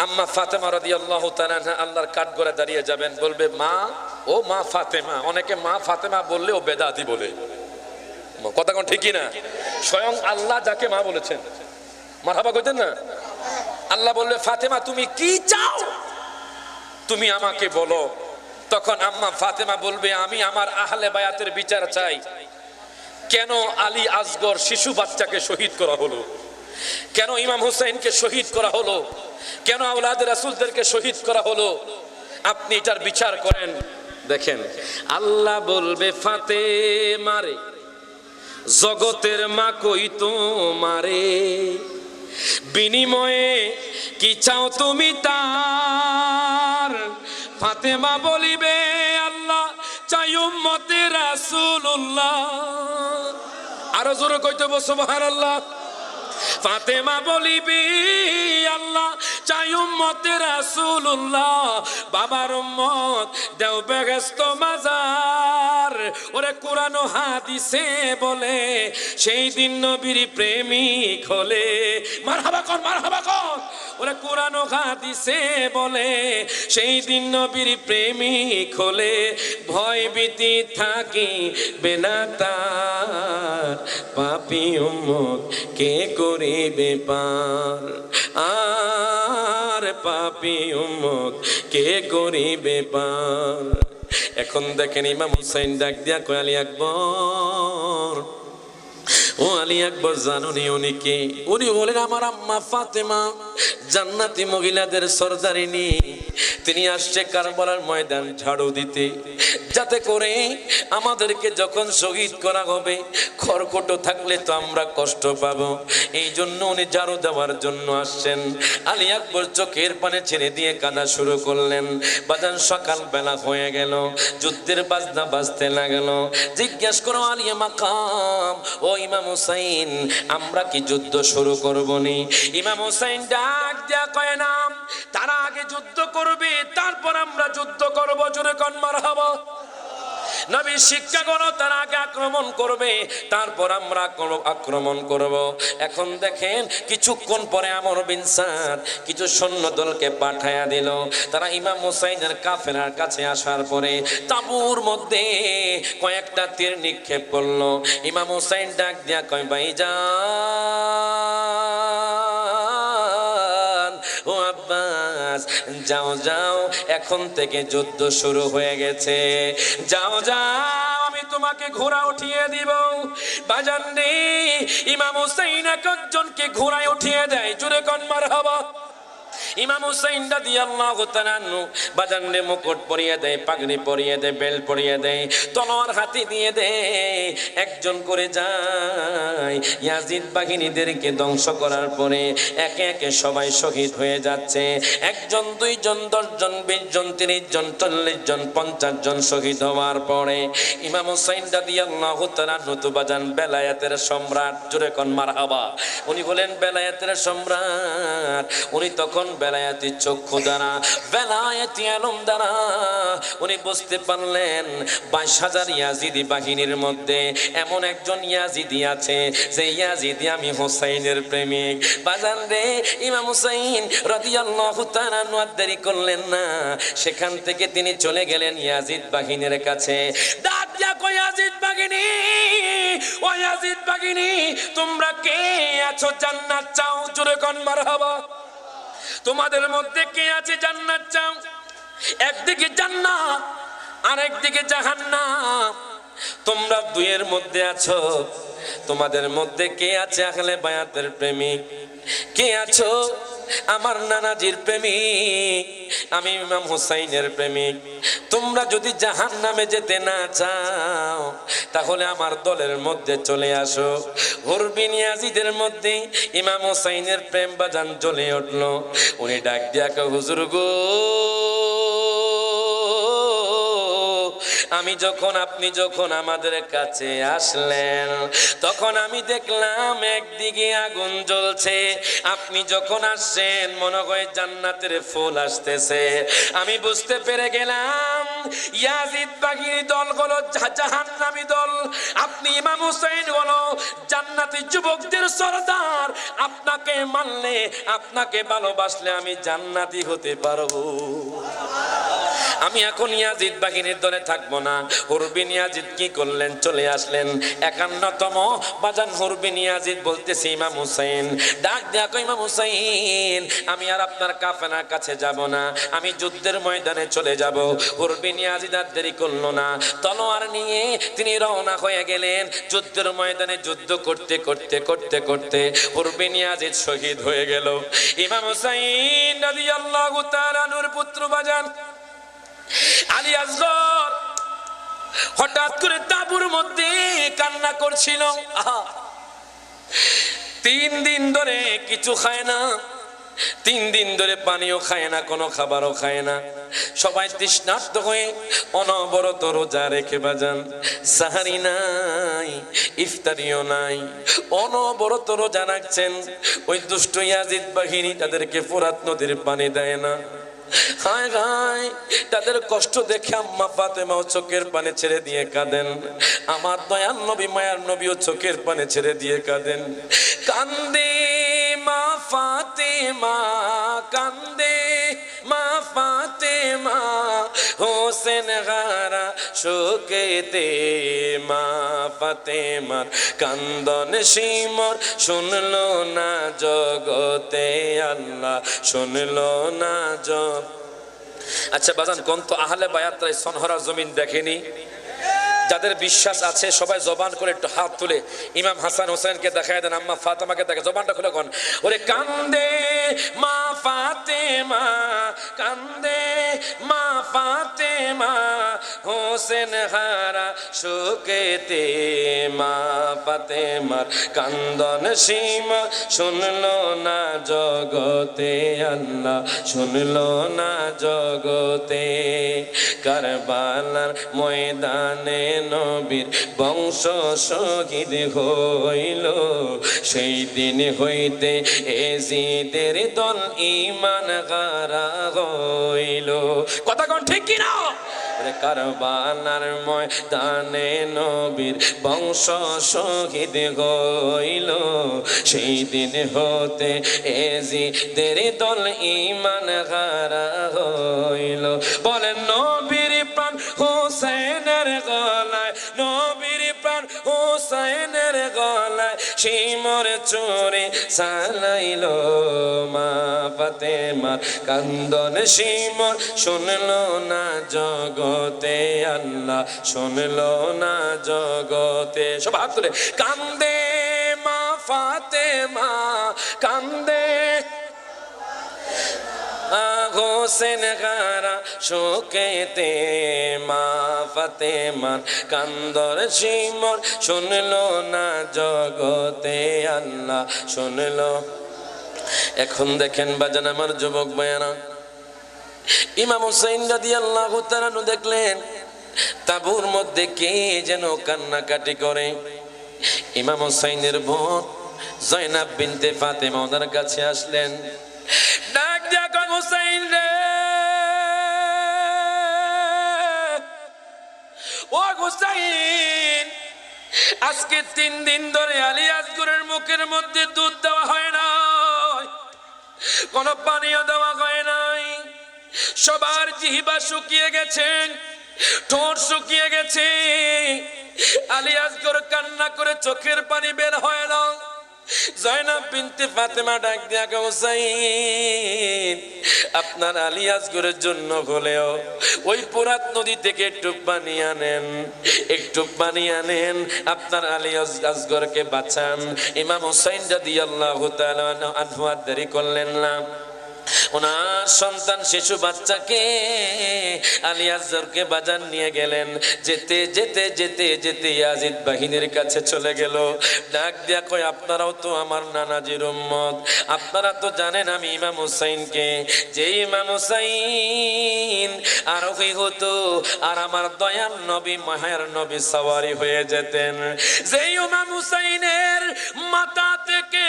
আম্মা ফাতেমা রাদিয়াল্লাহু তাআলা আনহা আল্লাহর কাঠগড়ে দাঁড়িয়ে যাবেন, বলবে মা, ও মা ফাতেমা। অনেকে মা ফাতেমা বললে ও বেদাতি বলে, কথা কোন ঠিকই না। স্বয়ং আল্লাহ যাকে মা বলেছেন, মারহাবা কইতেন না? আল্লাহ বলবে, ফাতেমা তুমি কি চাও তুমি আমাকে বলো। তখন আম্মা ফাতেমা বলবে, আমি আমার আহলে বায়াতের বিচার চাই। কেন আলী আসগর শিশু বাচ্চাকে শহীদ করা হলো? কেন ইমাম হুসাইনকে শহীদ করা হলো? কেন আওলাদে রাসূলদেরকে শহীদ করা হলো? আপনি এটার বিচার করেন। দেখেন, আল্লাহ বলবে, ফাতেমারে জগতের মা কই তোমারে, বিনিময়ে কি চাও তুমি তার? ফাতেমা বলিবে, আল্লাহ চাই উম্মতে রাসূলুল্লাহ। আরো জোরে কইতে বল সুবহানাল্লাহ। ফাতেমা বলিবি, আল্লাহ চাই উম্মতে রাসূলুল্লাহ, বাবার উম্মত দেও বেহেশত মাজার। ওরে কোরআন ও হাদিসে বলে সেই দিন নবীর প্রেমিক হলে, মারহাবা কর, মারহাবা কর। ওরে কোরআন ও হাদিসে বলে সেই দিন নবীর প্রেমিক হলে ভয় ভীতি থাকি বেনা তার, পাপী উম্মত কে করিবে পার, আর পাপী উম্মত কে করিবে পার। এখন দেখেন ইমাম হুসাইন ডাক দিয়া কয়, আলী আকবর, ও আলী আকবর জানুনি উনি কে? উনি বলেন, আমার আম্মা ফাতেমা জান্নাতি মহিলাদের সর্দারিনী। তিনি আসছে কারবালার ময়দান ঝাড়ু দিতে, যাতে করে আমাদেরকে যখন শহীদ করা হবে খড়কুটো থাকলে তো আমরা কষ্ট পাবো, এই জন্য উনি ঝাড়ু দেওয়ার জন্য আসছেন। আলী আকবর চোখের পানে ছেড়ে দিয়ে কাঁদা শুরু করলেন। বাজান সকাল বেলা হয়ে গেল, যুদ্ধের বাজনা বাজতে লাগলো। জিজ্ঞেস করো আলিয়া মাকাম, ও ইমাম হুসাইন আমরা কি যুদ্ধ শুরু করবো নি? ইমাম হুসাইন ডাক দিয়া কয়, নাম, তারা আগে যুদ্ধ করবে, তারপর আমরা যুদ্ধ করবো। জোরে কোন মারহাবা। নবীর শিক্ষা করো, তারা আগে আক্রমণ করবে, তারপর আমরা আক্রমণ করব। এখন দেখেন, কিছুক্ষণ পরে আমর বিন সাদ কিছু সৈন্য দলকে পাঠায়া দিল। তারা ইমাম হুসাইনের কাফেলার কাছে আসার পরে তাঁবুর মধ্যে কয়েকটা তীর নিক্ষেপ করলো। ইমাম হুসাইন ডাক দিয়া কয়, ভাইজান, ও আব্বাস, যাও যাও, এখন থেকে যুদ্ধ শুরু হয়ে গেছে, যাও যাও, আমি তোমাকে ঘোড়া উঠিয়ে দিব। বাজান রে, ইমাম হুসাইন একজনকে ঘোড়ায় উঠিয়ে দেয়। জোরে কোন মারহাবা। ইমাম হুসাইন রাদিয়াল্লাহু তাআলা আনহু বাজান রে মুকুট পরিয়ে দেয়, পাগড়ি পরিয়ে দেয়, বেল পরিয়ে দেয়, তলোয়ার হাতে দিয়ে দেয়। একজন করে যায়, ইয়াজিদ বাহিনীদেরকে ধ্বংস করার পরে একে একে সবাই শহীদ হয়ে যাচ্ছে। একজন, দুইজন, 10 জন, 20 জন, 30 জন, 40 জন, 50 জন শহীদ হওয়ার পরে ইমাম হুসাইন রাদিয়াল্লাহু তাআলা আনহু তো বাজান বেলায়েতের সম্রাট। জোরে কোন মারহাবা। উনি বলেন বেলায়েতের সম্রাট। উনি তখন বেলায়েতি চক্ষু দ্বারা, বেলায়েতি আলম দ্বারা উনি বুঝতে পারলেন 22,000 ইয়াজিদি বাহিনীর মধ্যে এমন একজন ইয়াজিদি আছে যে ইয়াজিদি আমি হুসাইনের প্রেমিক। বাজান রে, ইমাম হুসাইন রাদিয়াল্লাহু তাআলা দেরি করলেন না, সেখান থেকে তিনি চলে গেলেন ইয়াজিদ বাহিনীর কাছে। ডাক দিয়া কয়, ইয়াজিদ বাহিনী, ও ইয়াজিদ বাহিনী, তোমরা কে আছো জান্নাত চাও? জোরে কোন মারহাবা। তোমাদের মধ্যে কে আছে জান্নাত চাও? একদিকে জান্নাত আর একদিকে জাহান্নাম, তোমরা দুইয়ের মধ্যে আছো। তোমাদের মধ্যে কে আছে আহলে বায়াতের প্রেমিক? কে আছো আমার নানাজির প্রেমিক? আমি ইমাম হুসাইনের প্রেমিক। তোমরা যদি জাহান্নামে যেতে না চাও তাহলে আমার দলের মধ্যে চলে আসো। হুর বিন ইয়াজিদের মধ্যে ইমাম হুসাইনের প্রেম বাজান জ্বলে উঠল। উনি ডাক দিয়া কয়, হুজুর গো, আপনি যখন আমাদের কাছে আসলেন তখন আমি দেখলাম একদিকে আগুন জ্বলছে, আপনি যখন আসছেন মনে হয় জান্নাতের ফুল আসতেছে। আমি বুঝতে পেরে গেলাম ইয়াজিদ বাগির দল হলো জাহান্নামী দল, আপনি ইমাম হুসাইন হলো জান্নাতি যুবকদের সরদার। আপনাকে মানলে, আপনাকে ভালোবাসলে আমি জান্নাতি হতে পারবো। আমি এখন ইয়াজিদ বাহিনীর দলে থাকবো না। হুর বিন ইয়াজিদ কি করলেন? চলে আসলেন 51তম বাজান। হুর বিন ইয়াজিদ বলতেছে, ইমাম হুসাইন ডাক দেয়া কই, ইমাম হুসাইন আমি আর আপনার কাফেলার কাছে যাব না, আমি যুদ্ধের ময়দানে চলে যাব। হুর বিন ইয়াজিদ আর দেরি করলো না, তলোয়ার নিয়ে তিনি রওনা হয়ে গেলেন যুদ্ধের ময়দানে। যুদ্ধ করতে করতে করতে করতে হুর বিন ইয়াজিদ শহীদ হয়ে গেল। ইমাম হুসাইন রাদিয়াল্লাহু তাআলা নূর পুত্র বাজান আলী আসগর হঠাৎ করে তাঁবুর মধ্যে কান্না করছিল। 3 দিন ধরে কিছু খায় না, 3 দিন ধরে পানিও খায় না, কোনো খাবারও খায় না। সবাই তৃষ্ণার্ত হয়ে অনবরত রোজা রেখে বাজান, সাহারি নাই, ইফতারিও নাই, অনবরত রোজা রাখছেন। ওই দুষ্ট ইয়াজিদ বাহিনী তাদেরকে ফোরাত নদীর পানি দেয় না। হায় হায়, তাদের কষ্ট দেখে আম্মা ফাতেমাও চোখের পানি ছেড়ে দিয়ে কাঁদেন। আমার দয়াল নবী, মায়ার নবীও চোখের পানি ছেড়ে দিয়ে কাঁদেন। কান্দে মা ফাতেমা, কান্দে মা ফাতেমা, হোসেন গারা শোকেতে মা ফাতেমার কান্দন সিমর শুনলো না জগতে, আল্লাহ শুনলো না জগ। আচ্ছা বাজান, কোন তো আহলে বায়াতরা সনহরা জমিন দেখেনি? যাদের বিশ্বাস আছে সবাই জবান করে একটু হাত তুলে ইমাম হাসান হোসেনকে দেখায় দেন, আম্মা ফাতেমাকে দেখে, জবানটা খুলে কোন, ওরে কান্দে মা ফাতেমা, কান্দে মা ফাতেমা, হোসেন হারা শোকেতে মা ফাতেমার কান্দন সীমা শুনলো না জগতে, আল্লাহ শুনলো না জগতে। কারবালার ময়দানে নবীর বংশ শহীদ হইল, সেই দিন হইতে এজিদের দল ঈমান গারা হইল। কথা কোন ঠিক কি না? কারবালার ময়দানে নবীর বংশ শহীদ হইল, সেই দিন হতে এজিদের দল ঈমান গারা হইল। বলেন নবীর প্রাণ হোসেনের গলায়, নবীর প্রাণ হোসেনের গলায় সিমর চোরে চালাইল মা ফাতেমার কান্দন সিমর শুনলো না জগতে, আল্লাহ শুনলো না জগতে। সব হাত তুলে কান্দে মা ফাতেমা, কান্দে হোসেন গারা শোকেতে মা ফাতেমার কান্দর সিমর শুনলো না জগতে, আল্লাহ শুনলো। এখন দেখেন বাজান আমার যুবক ভাইয়েরা, ইমাম হুসাইন রাদিয়াল্লাহু তাআলা দেখলেন তাঁবুর মধ্যে কে যেন কান্নাকাটি করে। ইমাম হুসাইনের বোন জয়নাব বিনতে ফাতেমা ওনার কাছে আসলেন। ডাক দিয়া কয়, হুসাইন রে, ও হুসাইন, আজকে 3 দিন ধরে আলী আসগরের মুখের মধ্যে দুধ দেওয়া হয় না, কোন পানীয় দেওয়া হয় নাই, সবার জিহ্বা শুকিয়ে গেছে, ঠোঁট শুকিয়ে গেছে। আলী আসগর কান্না করে চোখের পানি বের হয় না। জয়নাব বিনতে ফাতেমা ডাক দিয়া কয়, হুসাইন আপনার আলী আসগরের জন্য হলেও ওই ফোরাত নদী থেকে একটু পানি আনেন, একটু পানি আনেন, আপনার আলী আসগরকে বাঁচান। ইমাম হুসাইন রাদিয়াল্লাহু তাআলা আনহু আর দেরি করলেন না। ওনার সন্তান শিশু বাচ্চাকে আলী আসগরকে বাজার নিয়ে গেলেন। যেতে যেতে যেতে যেতে ইয়াজিদ বাহিনীর কাছে চলে গেল। ডাক দিয়া কয়, আপনারাও তো আমার নানাজির উম্মত, আপনারা তো জানেন আমি ইমাম হুসাইনকে, যে ইমাম হুসাইন আরোহী হতো আর আমার দয়াল নবী মায়ের নবী সওয়ারি হয়ে যেতেন, যে ইমাম হুসাইনের মাথা থেকে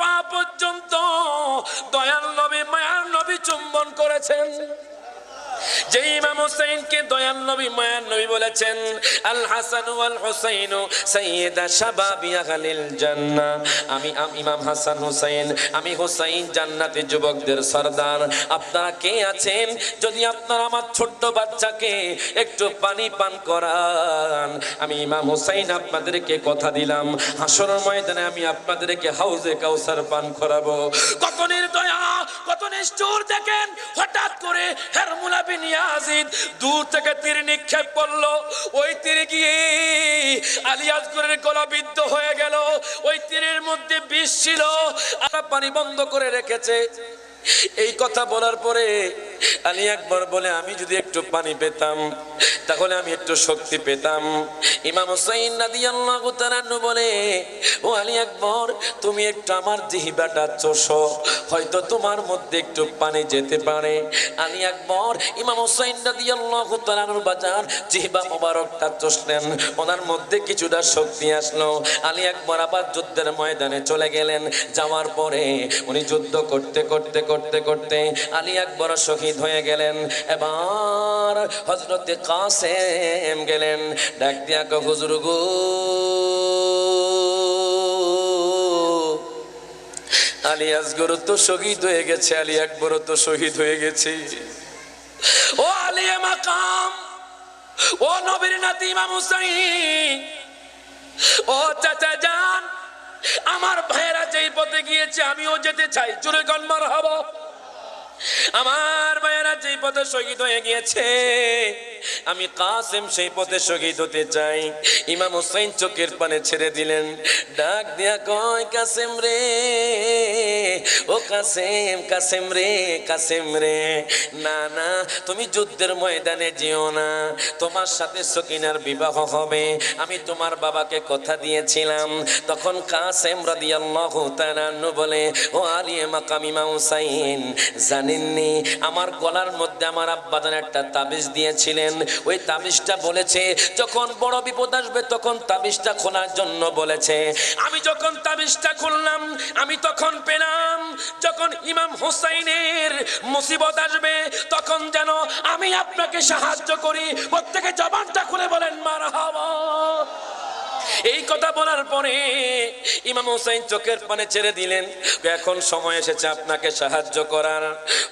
পা পর্যন্ত দয়াল নবী মায়ার নবী চুম্বন করেছেন, যে ইমাম হুসাইনকে দয়াল নবী মায়ার নবী বলেছেন আল হাসান ওয়াল হুসাইন সাইয়্যিদা শাবাবি আহলিল জান্নাহ, আমি ইমাম হাসান হুসাইন, আমি হুসাইন জান্নাতি যুবকদের সরদার। আপনারা কে আছেন, যদি আপনারা আমার ছোট্ট বাচ্চাকে একটু পানি পান করান, আমি ইমাম হুসাইন আপনাদেরকে কথা দিলাম হাসরের ময়দানে আমি আপনাদেরকে হাউজে কাউসার পান করাবো। কত নির্দয়া, কত নিষ্ঠুর! দেখেন হঠাৎ করে হেরমুলা বিন ইয়াজিদ দূর থেকে তীর নিক্ষেপ করলো। ওই তীর গিয়ে আলী আসগরের গলা বিদ্ধ হয়ে গেল। ওই তীরের মধ্যে বিষ ছিল, আর পানি বন্ধ করে রেখেছে। এই কথা বলার পরে আলী আকবর বলে, আমি যদি একটু পানি পেতাম তাহলে আমি একটু শক্তি পেতাম। ইমাম হুসাইন রাদিয়াল্লাহু তাআলা আনহু বলে, ও আলী আকবর, তুমি একটু আমার জিহ্বাটা চোষো, হয়তো তোমার মধ্যে একটু পানি যেতে পারে। আলী আকবর ইমাম হুসাইন রাদিয়াল্লাহু তাআলা আনহুর বাজার জিহ্বা মোবারকটা চষলেন, ওনার মধ্যে কিছুটা শক্তি আসলো। আলী আকবর আবার যুদ্ধের ময়দানে চলে গেলেন। যাওয়ার পরে উনি যুদ্ধ করতে করতে করতে করতে আলী আকবর শহীদ হয়ে গেলেন। এবার হযরত কাসেম গেলেন, ডাক দিয়া কয়, হুজুর গো, আলী আসগর তো শহীদ হয়ে গেছে, আলী আকবর তো শহীদ হয়ে গেছে। ও আলী মাকাম, ও নবীর নাতি ইমাম হুসাইন, ও চাচা জান, আমার ভাইয়েরা যেই পথে গিয়েছে আমিও যেতে চাই। জোরে কোন মারহাবা। আমার ভাইয়েরা যেই পথে শহীদ হয়ে গিয়েছে আমি কাসেম সেই পথে শহীদ হতে চাই। ইমাম হুসাইন চোখের পানে ছেড়ে দিলেন, ডাক দিয়া কয়, কাসেম রে, ও কাসেম, কাসেম রে, কাসেম রে, না না, তুমি যুদ্ধের ময়দানে যেও না, তোমার সাথে সকিনার বিবাহ হবে, আমি তোমার বাবাকে কথা দিয়েছিলাম। তখন কাসেম রাদিয়াল্লাহু তাআলা আনহু বলে, ও আলী মাকাম ইমাম হুসাইন, জানেননি আমার গলার মধ্যে আমার আব্বাজান একটা তাবিজ দিয়েছিলেন, ওই তাবিজটা বলেছে যখন বড় বিপদ আসবে তখন তাবিজটা খোলার জন্য বলেছে। আমি যখন তাবিজটা খুললাম আমি তখন পেলাম যখন ইমাম হুসাইনের মুসিবত আসবে তখন যেন আমি আপনাকে সাহায্য করি। প্রত্যেকে জবানটা খুলে বলেন মারহাবা। এই কথা বলার পরে ইমাম হুসাইন চোখের পানে ছেড়ে দিলেন, এখন সময় এসেছে আপনাকে সাহায্য করার।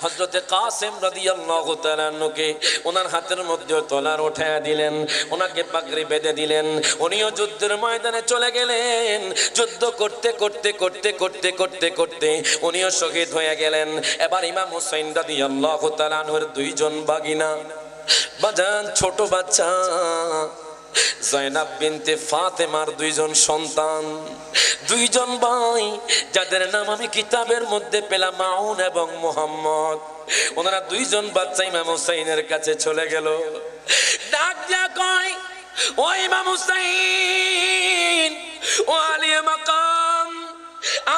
হযরতে কাসেম রাদিয়াল্লাহু তাআলা আনহুকে ওনার হাতের মধ্যে তলার উঠায়া দিলেন, ওনাকে পাগড়ি বেঁধে দিলেন, উনিও যুদ্ধের ময়দানে চলে গেলেন। যুদ্ধ করতে করতে করতে করতে করতে করতে উনিও শহীদ হয়ে গেলেন। এবার ইমাম হুসাইন রাদিয়াল্লাহু তাআলা আনহুর দুইজন বাগিনা, বাজান ছোট বাচ্চা জয়নাব বিনতে ফাতেমার দুইজন সন্তান, দুইজন ভাই যাদের নাম আমি কিতাবের মধ্যে পেলাম মাউন এবং মুহাম্মদ, ওনারা দুইজন বাচ্চা ইমাম হুসাইনের কাছে চলে গেল। ডাক দিয়া কয়, ও ইমাম হুসাইন, ও আলী মাকাম,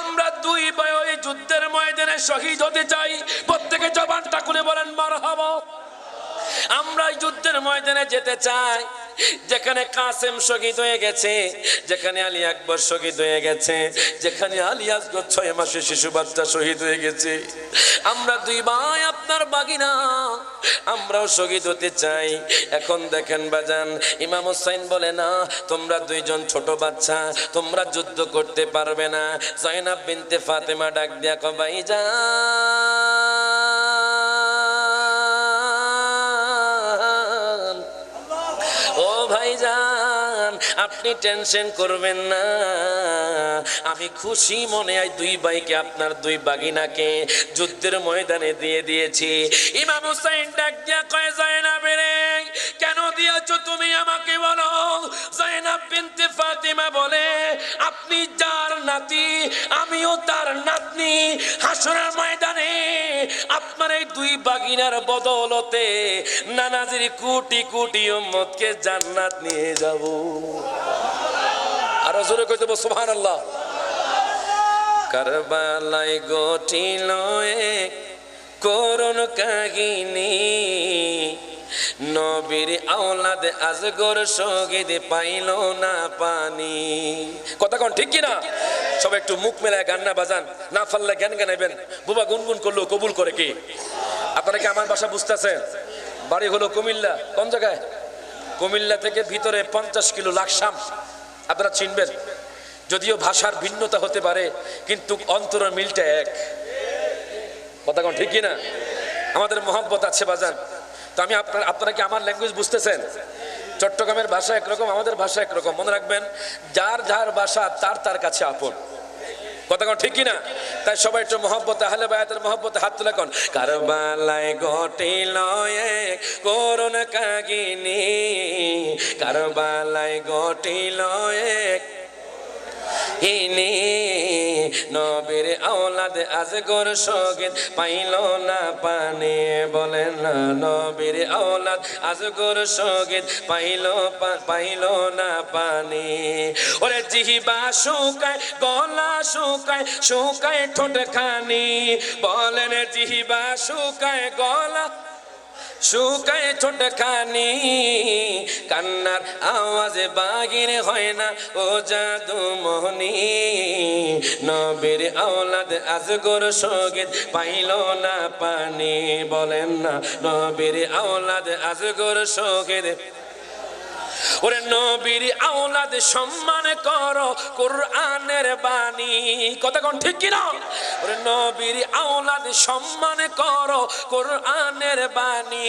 আমরা দুই ভাই ওই যুদ্ধের ময়দানে শহীদ হতে চাই। প্রত্যেকে জবানটা খুলে বলেন মারহাবা। আমরা যুদ্ধের ময়দানে যেতে চাই যেখানে কাসেম শহীদ হয়ে গেছে, যেখানে আলী আকবর শহীদ হয়ে গেছে, যেখানে আলী আসগর 6 মাসের শিশু বাচ্চা শহীদ হয়ে গেছে। আমরা দুই ভাই আপনার বাগিনা, আমরাও শহীদ হতে চাই। এখন দেখেন বাজান, ইমাম হুসাইন বলে, না, তোমরা দুইজন ছোট বাচ্চা, তোমরা যুদ্ধ করতে পারবে না। জয়নাব বিনতে ফাতেমা ডাক দিয়া কয়, ভাইজান, আপনি টেনশন করবেন না, আমি খুশি মনে আই দুই ভাইকে আপনার দুই বাগিনাকে যুদ্ধের ময়দানে দিয়ে দিয়েছি। ইমাম হুসাইন ডাক দিয়া কয়, জয়নাব রে, কেন দিয়েছো তুমি আমাকে বলো। জয়নাব বিনতে ফাতিমা বলে, আপনি যার নাতি, আমিও তার নাতনি। হাসরের ময়দানে আপনার এই দুই বাগিনার বদৌলতে নানাজির কোটি কোটি উম্মতকে জান্নাত নিয়ে যাব। আরো জোরে কইতে বল সুবহানাল্লাহ। কারবালায় গঠিল এক করুণ কাহিনী, নবীর আওলাদ আজগর শহীদ পাইল না পানি। কথা কোন ঠিক কিনা? সবাই একটু মুখ মেলায় গান না বাজান, না পারলে জ্ঞান গানাইবেন। বুবা গুনগুন করলো কবুল করে কি? আপনারা কি আমার ভাষা বুঝতেছেন? বাড়ি হলো কুমিল্লা। কোন জায়গায়? কুমিল্লা থেকে ভিতরে 50 কিলো লাকসাম। আপনারা চিনবেন, যদিও ভাষার ভিন্নতা হতে পারে কিন্তু অন্তরের মিলটা এক। কথা কোন ঠিক কিনা? আমাদের মহব্বত আছে বাজান। তো আমি আপনারা কি আমার ল্যাঙ্গুয়েজ বুঝতেছেন? চট্টগ্রামের ভাষা একরকম, আমাদের ভাষা একরকম। মনে রাখবেন, যার যার ভাষা তার তার কাছে আপন। কথা কোন ঠিক কিনা? তাই সবাই একটু মহব্বত, আহলে বায়াতের মহব্বতে হাত তুলে কোন। কারবালায় ঘটিল এক করুণ কাহিনী, কারবালায় ঘটিল এক হিনী, নবীর আওলাদ আজগর শহীদ পাইল না পানি। বলেন না, নবীর আওলাদ আজগর শহীদ পাইল না পানি। ওরে জিহ্বা শুকায়, গলা শুকায়, শুকায় ঠোঁট খানি। বলেন জিহ্বা শুকায়, গলা শুকায় ঠোঁট খানি, কান্নার আওয়াজে বাগির হয় না ও জাদু মোহনী। নবীর আওলাদ আজগর শহীদ পাইল না পানি। বলেন না, নবীর আওলাদ আজগর শহীদ। ওরে নবীর আওলাদ সম্মান করো কুরআনের বাণী। কথা কোন ঠিক কিনা? ওরে নবীর আওলাদ সম্মান করো কুরআনের বাণী।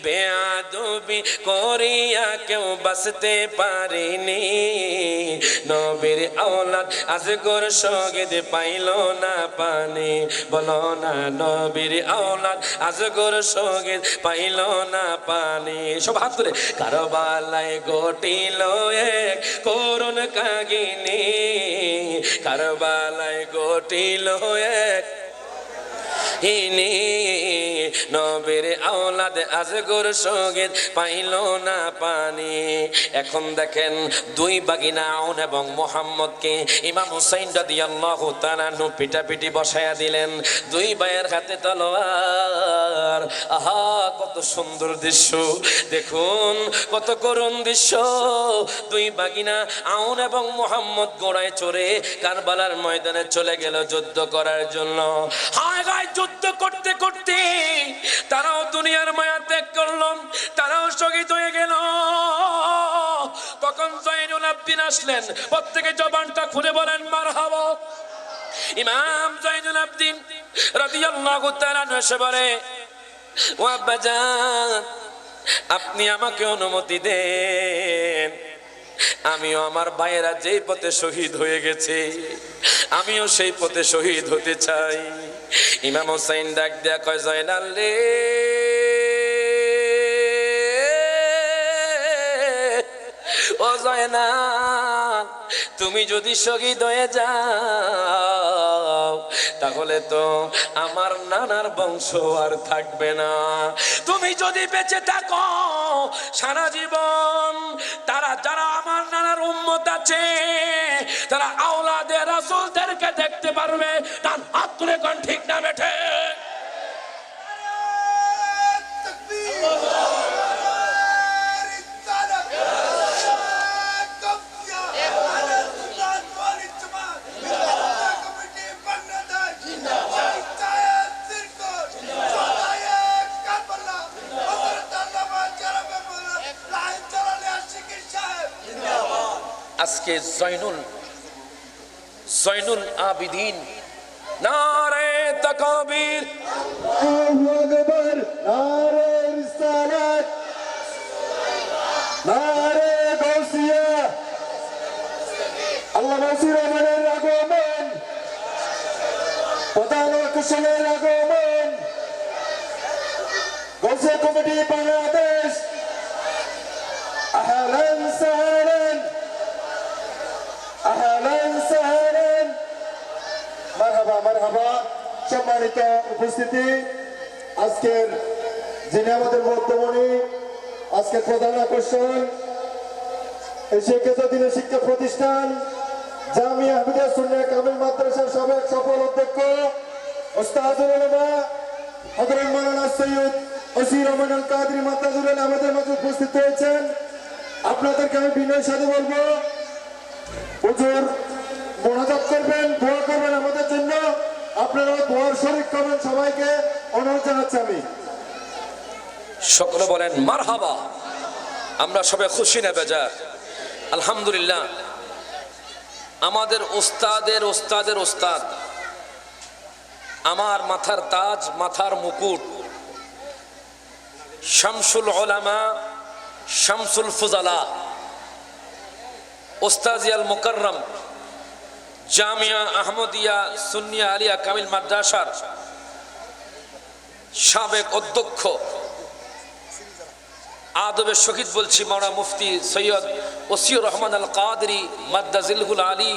বেয়াদবি করিয়া কেউ বাঁচতে পারেনি। নবীর আওলাদ আজগর শহীদ পাইল না পানি। বলো না, নবীর আওলাদ আজগর শহীদ পাইল না পানি। সব হাত তুলে। কারবালায় ঘটিল এক করুণ কাহিনী, কারবালায় ঘটিল এক হিনী, নবীর আওলাদ আজগর শহীদ পাইল না পানি। এখন দেখেন, দুই বাগিনা আউন এবং মুহাম্মদকে ইমাম হুসাইন রাদিয়াল্লাহু তাআলা আনহু পিটাপিটি বসায়া দিলেন। দুই ভাইয়ের হাতে তলোয়ার। আহা, কত সুন্দর দৃশ্য দেখুন, কত করুণ দৃশ্য। দুই বাগিনা আউন এবং মুহাম্মদ ঘোড়ায় চড়ে কারবালার ময়দানে চলে গেল যুদ্ধ করার জন্য। হায় গায়, যুদ্ধ করতে করতে তারাও দুনিয়ার মায়া ত্যাগ করল, তারাও শহীদ হয়ে গেল। তখন জয়নুল আবদিন আসলেন। প্রত্যেকে জবানটা খুলে বলেন মারহাবা। ইমাম জয়নুল আবদিন রাদিয়াল্লাহু তাআলা এসে বলে, ও আব্বাজান, আপনি আমাকে অনুমতি দেন, আমিও আমার ভাইয়েরা যেই পথে শহীদ হয়ে গেছে আমিও সেই পথে শহীদ হতে চাই। ইমাম হুসাইন ডাক দেয়া কয়, জয়নাল রে, ও জয়নাল, তুমি যদি শহীদ হয়ে যাও তাহলে তো আমার নানার বংশ আর থাকবে না। তুমি যদি বেঁচে থাকো সারা জীবন তারা, যারা আমার নানার উম্মত আছে, তারা আওলাদে রাসূলদেরকে দেখতে পারবে। তার হাত তুলে কোন ঠিক না বেঠে? আজকে জয়নুল আবিদিন, নারে তাকবীর, আল্লাহু আকবার, নারে রিসালাত, নারে গাউসিয়া, আল্লাহ নাসির আমাদের আগমন, প্রধান আকর্ষণের আগমন, গাউসিয়া কমিটি বাংলাদেশ, আহলান সাহলান, আহলান সাহলান। মারহাবা মারহাবা। সম্মানিত উপস্থিতি, আজকের যিনি আমাদের মধ্যমণি, আজকের প্রধান আকর্ষণ এই শিক্ষাদিনের শিক্ষা প্রতিষ্ঠান জামিয়া হামিদিয়া সুন্নিয়া কামিল মাদ্রাসার সাবেক সফল অধ্যক্ষ ওস্তাদুল উলামা হযরত মাওলানা সৈয়দ ওসি রহমান আল কাদরি মাদ্রাসুল আমাদের মাঝে উপস্থিত হয়েছেন। আপনাদেরকে আমি বিনয়ের সাথে বলবো, হুজুর মোনাজাত করবেন, দোয়া করবেন আমাদের জন্য। আপনারা দোয়ার শরীক করবেন, সবাইকে অনুরোধ জানাচ্ছি আমি। সকলে বলেন মারহাবা। আমরা সবাই খুশি না বেজার? আলহামদুলিল্লাহ। আমাদের ওস্তাদের ওস্তাদের ওস্তাদ, আমার মাথার তাজ, মাথার মুকুট, শামসুল উলামা, শামসুল ফুজালা, ওস্তাজিয়াল মুকাররম জামিয়া আহমদিয়া সুন্নিয়া আলিয়া কামিল মাদ্রাসার সাবেক অধ্যক্ষ, আদবের শহীদ বলছি, মাওলানা মুফতি সৈয়দ ওসিউর রহমান আল কাদরি মাদ্দাজিলহুল আলী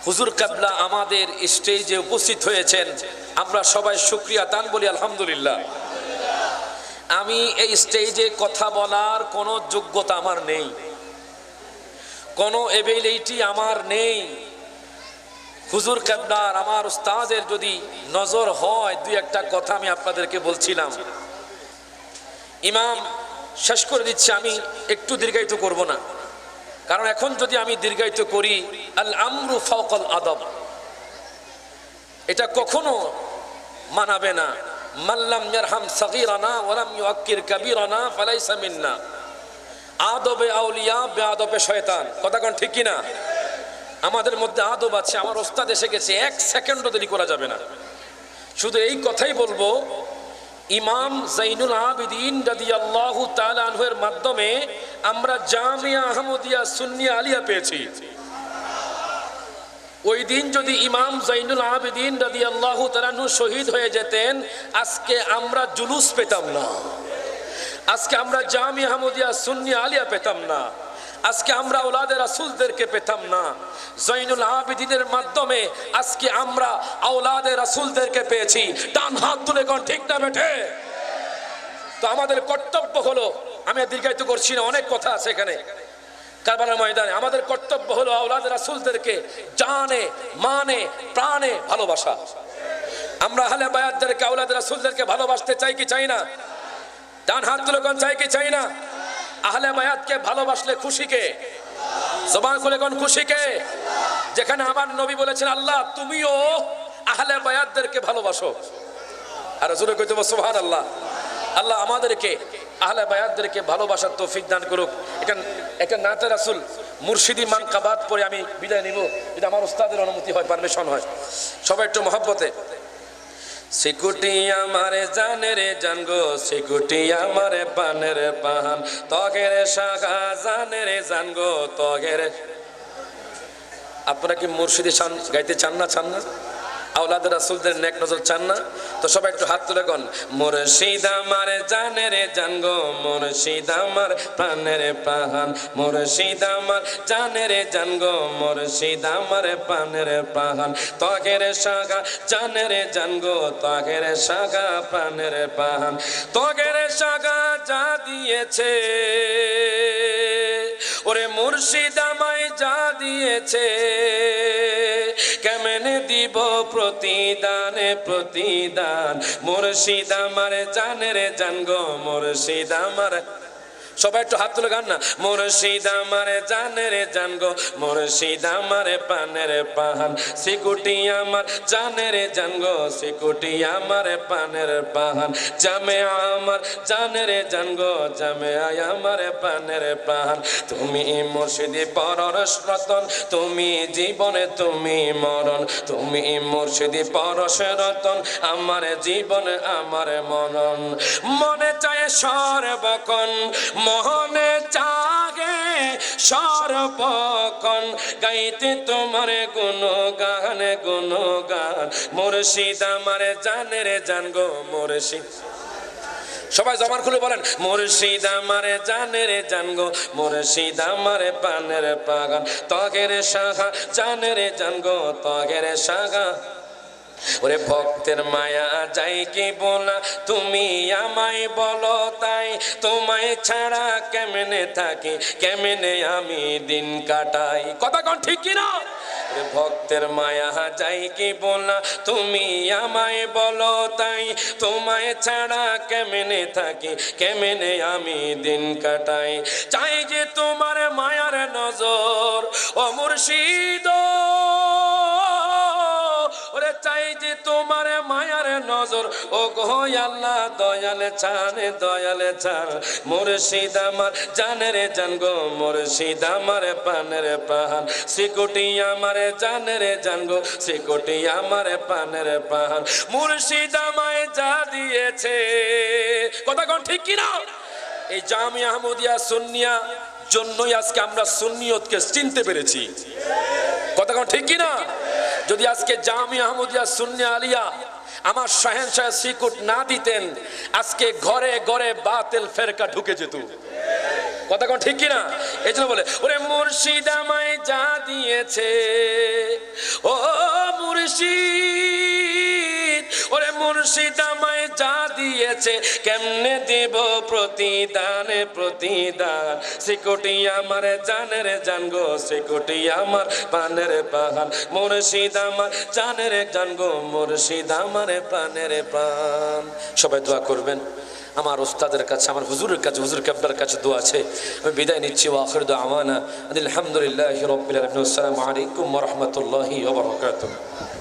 হুজুর কাবলা আমাদের স্টেজে উপস্থিত হয়েছেন। আমরা সবাই শুকরিয়া তান বলি আলহামদুলিল্লাহ। আমি এই স্টেজে কথা বলার কোনো যোগ্যতা আমার নেই, কোনো এবিলিটি আমার নেই। হুজুর কাবলার, আমার উস্তাদের যদি নজর হয়, দুই একটা কথা আমি আপনাদেরকে বলছিলাম। ইমাম শেষ করে দিচ্ছি, আমি একটু দীর্ঘায়িত করব না, কারণ এখন যদি আমি দীর্ঘায়িত করি, আল আমরু ফাওকাল আদব, এটা কখনো মানাবে না। মাল্লাম ইয়ারহাম সাগীরানা ওয়া লাম ইউআক্কির কাবীরানা ফালাইসা মিন্না। আদবে আউলিয়া বেআদবে শয়তান, কথা কোন ঠিক কি না? আমাদের মধ্যে আদব আছে। আমার ওস্তাদ এসে গেছে, এক সেকেন্ডও দেরি করা যাবে না। শুধু এই কথাই বলবো, ইমাম জাইনুল আবিদিন রাদিয়াল্লাহু তাআলা আনহু এর মাধ্যমে আমরা জামিয়া আহমদিয়া সুন্নিয়া আলিয়া পেয়েছি। ওই দিন যদি ইমাম জাইনুল আবিদিন রাদিয়াল্লাহু তাআলা আনহু শহীদ হয়ে যেতেন, আজকে আমরা জুলুস পেতাম না, আজকে আমরা জামিয়া আহমদিয়া সুন্নিয়া আলিয়া পেতাম না, আজকে আমরা আওলাদে রাসূলদেরকে পেতাম না। জাইনুল আবিদিনের মাধ্যমে আজকে আমরা আওলাদে রাসূলদেরকে পেয়েছি। ডান হাত তুলে কোন ঠিক না বেঠে? তো আমাদের কর্তব্য হলো, আমি দীর্ঘায়িত করছি না, অনেক কথা আছে এখানে কারবালার ময়দানে। আমাদের কর্তব্য হলো আওলাদে রাসূলদেরকে জানে মানে প্রাণে ভালোবাসা। আমরা আহলে বায়াতদেরকে, আওলাদে রাসূলদেরকে ভালোবাসতে চাই কি চাই না? ডান হাত তুলে কোন চাই কি চাই না? আহলে বায়াতকে ভালোবাসলে খুশি কে? জবান খুলে কোন খুশি কে? যেখানে আমার নবী বলেছেন, আল্লাহ তুমিও আহলে বায়াতদেরকে ভালোবাসো। আর রাসূল কইতে সুবহানাল্লাহ। আল্লাহ আমাদেরকে আহলে বায়াতদেরকে ভালোবাসার তৌফিক দান করুক। এটা নাতে রাসূল মুর্শিদি মানকাবাত পরে আমি বিদায় নিব, এটা আমার উস্তাদের অনুমতি হয়, পারমিশন হয়। সবাই একটু মহব্বতে। সিকুটি আমারে জানের জানগো, সিকুটি আমারে পানের পাহান, তগের শাখা জানের জানগো, তগের। আপনারা কি মুর্শিদি শান গাইতে চান না? চান না? আওলাদ রাসূলদের নেক নজর চান না? তো সবাই একটু হাত তুলে গন, মুর্শিদ আমার জানের জানগো, মুর্শিদ আমার প্রাণের পাহান, মুর্শিদ আমার জানের জানগো, মুর্শিদ আমার প্রাণের পাহান, তগের শাখা জানের জানগো, তগের শাখা প্রাণের পাহান, তগের শাখা যা দিয়েছে ওরে মুর্শিদ আমায় যা দিয়েছে, কেমনে দিব প্রতিদানে প্রতিদান, মুর্শিদ আমার জানের জানগো, মুর্শিদ আমার। সবাই একটু হাত তুলে গান না, মুর্শিদ আমার জানের জানগো, মুর্শিদ আমার পানের পাহান, সিকুটি আমার জানের জানগো, সিকুটি আমার পানের পাহান, জামে আমার জানের জানগো, জামে আমার পানের পাহান, তুমি মুর্শিদি পরশ রতন, তুমি জীবনে তুমি মরণ, তুমি মুর্শিদি পরশ রতন, আমার জীবন আমার মরণ, মনে চায় সর্বক্ষণ, মোহনে চাগে সর্বক্ষণ, গাইতে তোমার গুণগান গুণগান, মুর্শিদ আমার জানের জানগো, মুর্শিদ। সবাই জবান খুলে বলেন, মুর্শিদ আমার জানের জানগো, মুর্শিদ আমার পানের পাগান, তগের শাখা জানের জানগো, তগের শাখা। ওরে ভক্তের মায়া যাই কি বলা, তুমি আমায় বলো তাই, তোমায় ছাড়া কেমনে থাকি, কেমনে আমি দিন কাটাই। কথা কোন ঠিক কিনা? ওরে ভক্তের মায়া যাই কি বলা, তুমি আমায় বলো তাই, তোমায় ছাড়া কেমনে থাকি, কেমনে আমি দিন কাটাই। চাই যে তোমার মায়ার নজর ও মুর্শিদ, ওরে চাই যে তোমার মায়ার নজর, ও গো আল্লাহ দয়ালে চান, দয়ালে চান। মুর্শিদ আমার জানের জান গো, মুর্শিদ আমার পানের পান, শ্রীকুটি আমার জানের জান গো, শ্রীকুটি আমার পানের পান। মুর্শিদ আমায় যা দিয়েছে, কথা কোন ঠিক কিনা? এই জামিয়া আহমদিয়া সুন্নিয়া জন্যই আজকে আমরা সুন্নিয়তকে চিনতে পেরেছি। কথা কোন ঠিক কিনা? যদি আজকে জামিয়া আহমদিয়া সুন্নিয়া আলিয়া আমার শাহেনশাহ শ্রীকুট না দিতেন, আজকে ঘরে ঘরে বাতিল ফেরকা ঢুকে যেত। কথা কোন ঠিক কিনা? এই জন্য বলে ওরে মুর্শিদ আমায় যা দিয়েছে, ও মুর্শিদ, ওরে মুর্শিদ আমায় যা দিয়েছে, কেমনে দেব প্রতিদান, প্রতিদান। শ্রীকুটি আমার জানের জান গো, শ্রীকুটি আমার পানের পান, মুর্শিদ আমার জানের জান গো, মুর্শিদ আমার প্রাণের প্রাণ। সবাই দোয়া করবেন আমার উস্তাদের কাছে, আমার হুজুরের কাছে, হুজুর কেবলার কাছে দোয়া আছে। আমি বিদায় নিচ্ছি। ওয়া আখিরু দাওয়ানা আলহামদুলিল্লাহি রাব্বিল আলামিন। আসসালামু আলাইকুম ওয়া রাহমাতুল্লাহি ওয়া বারাকাতুহু।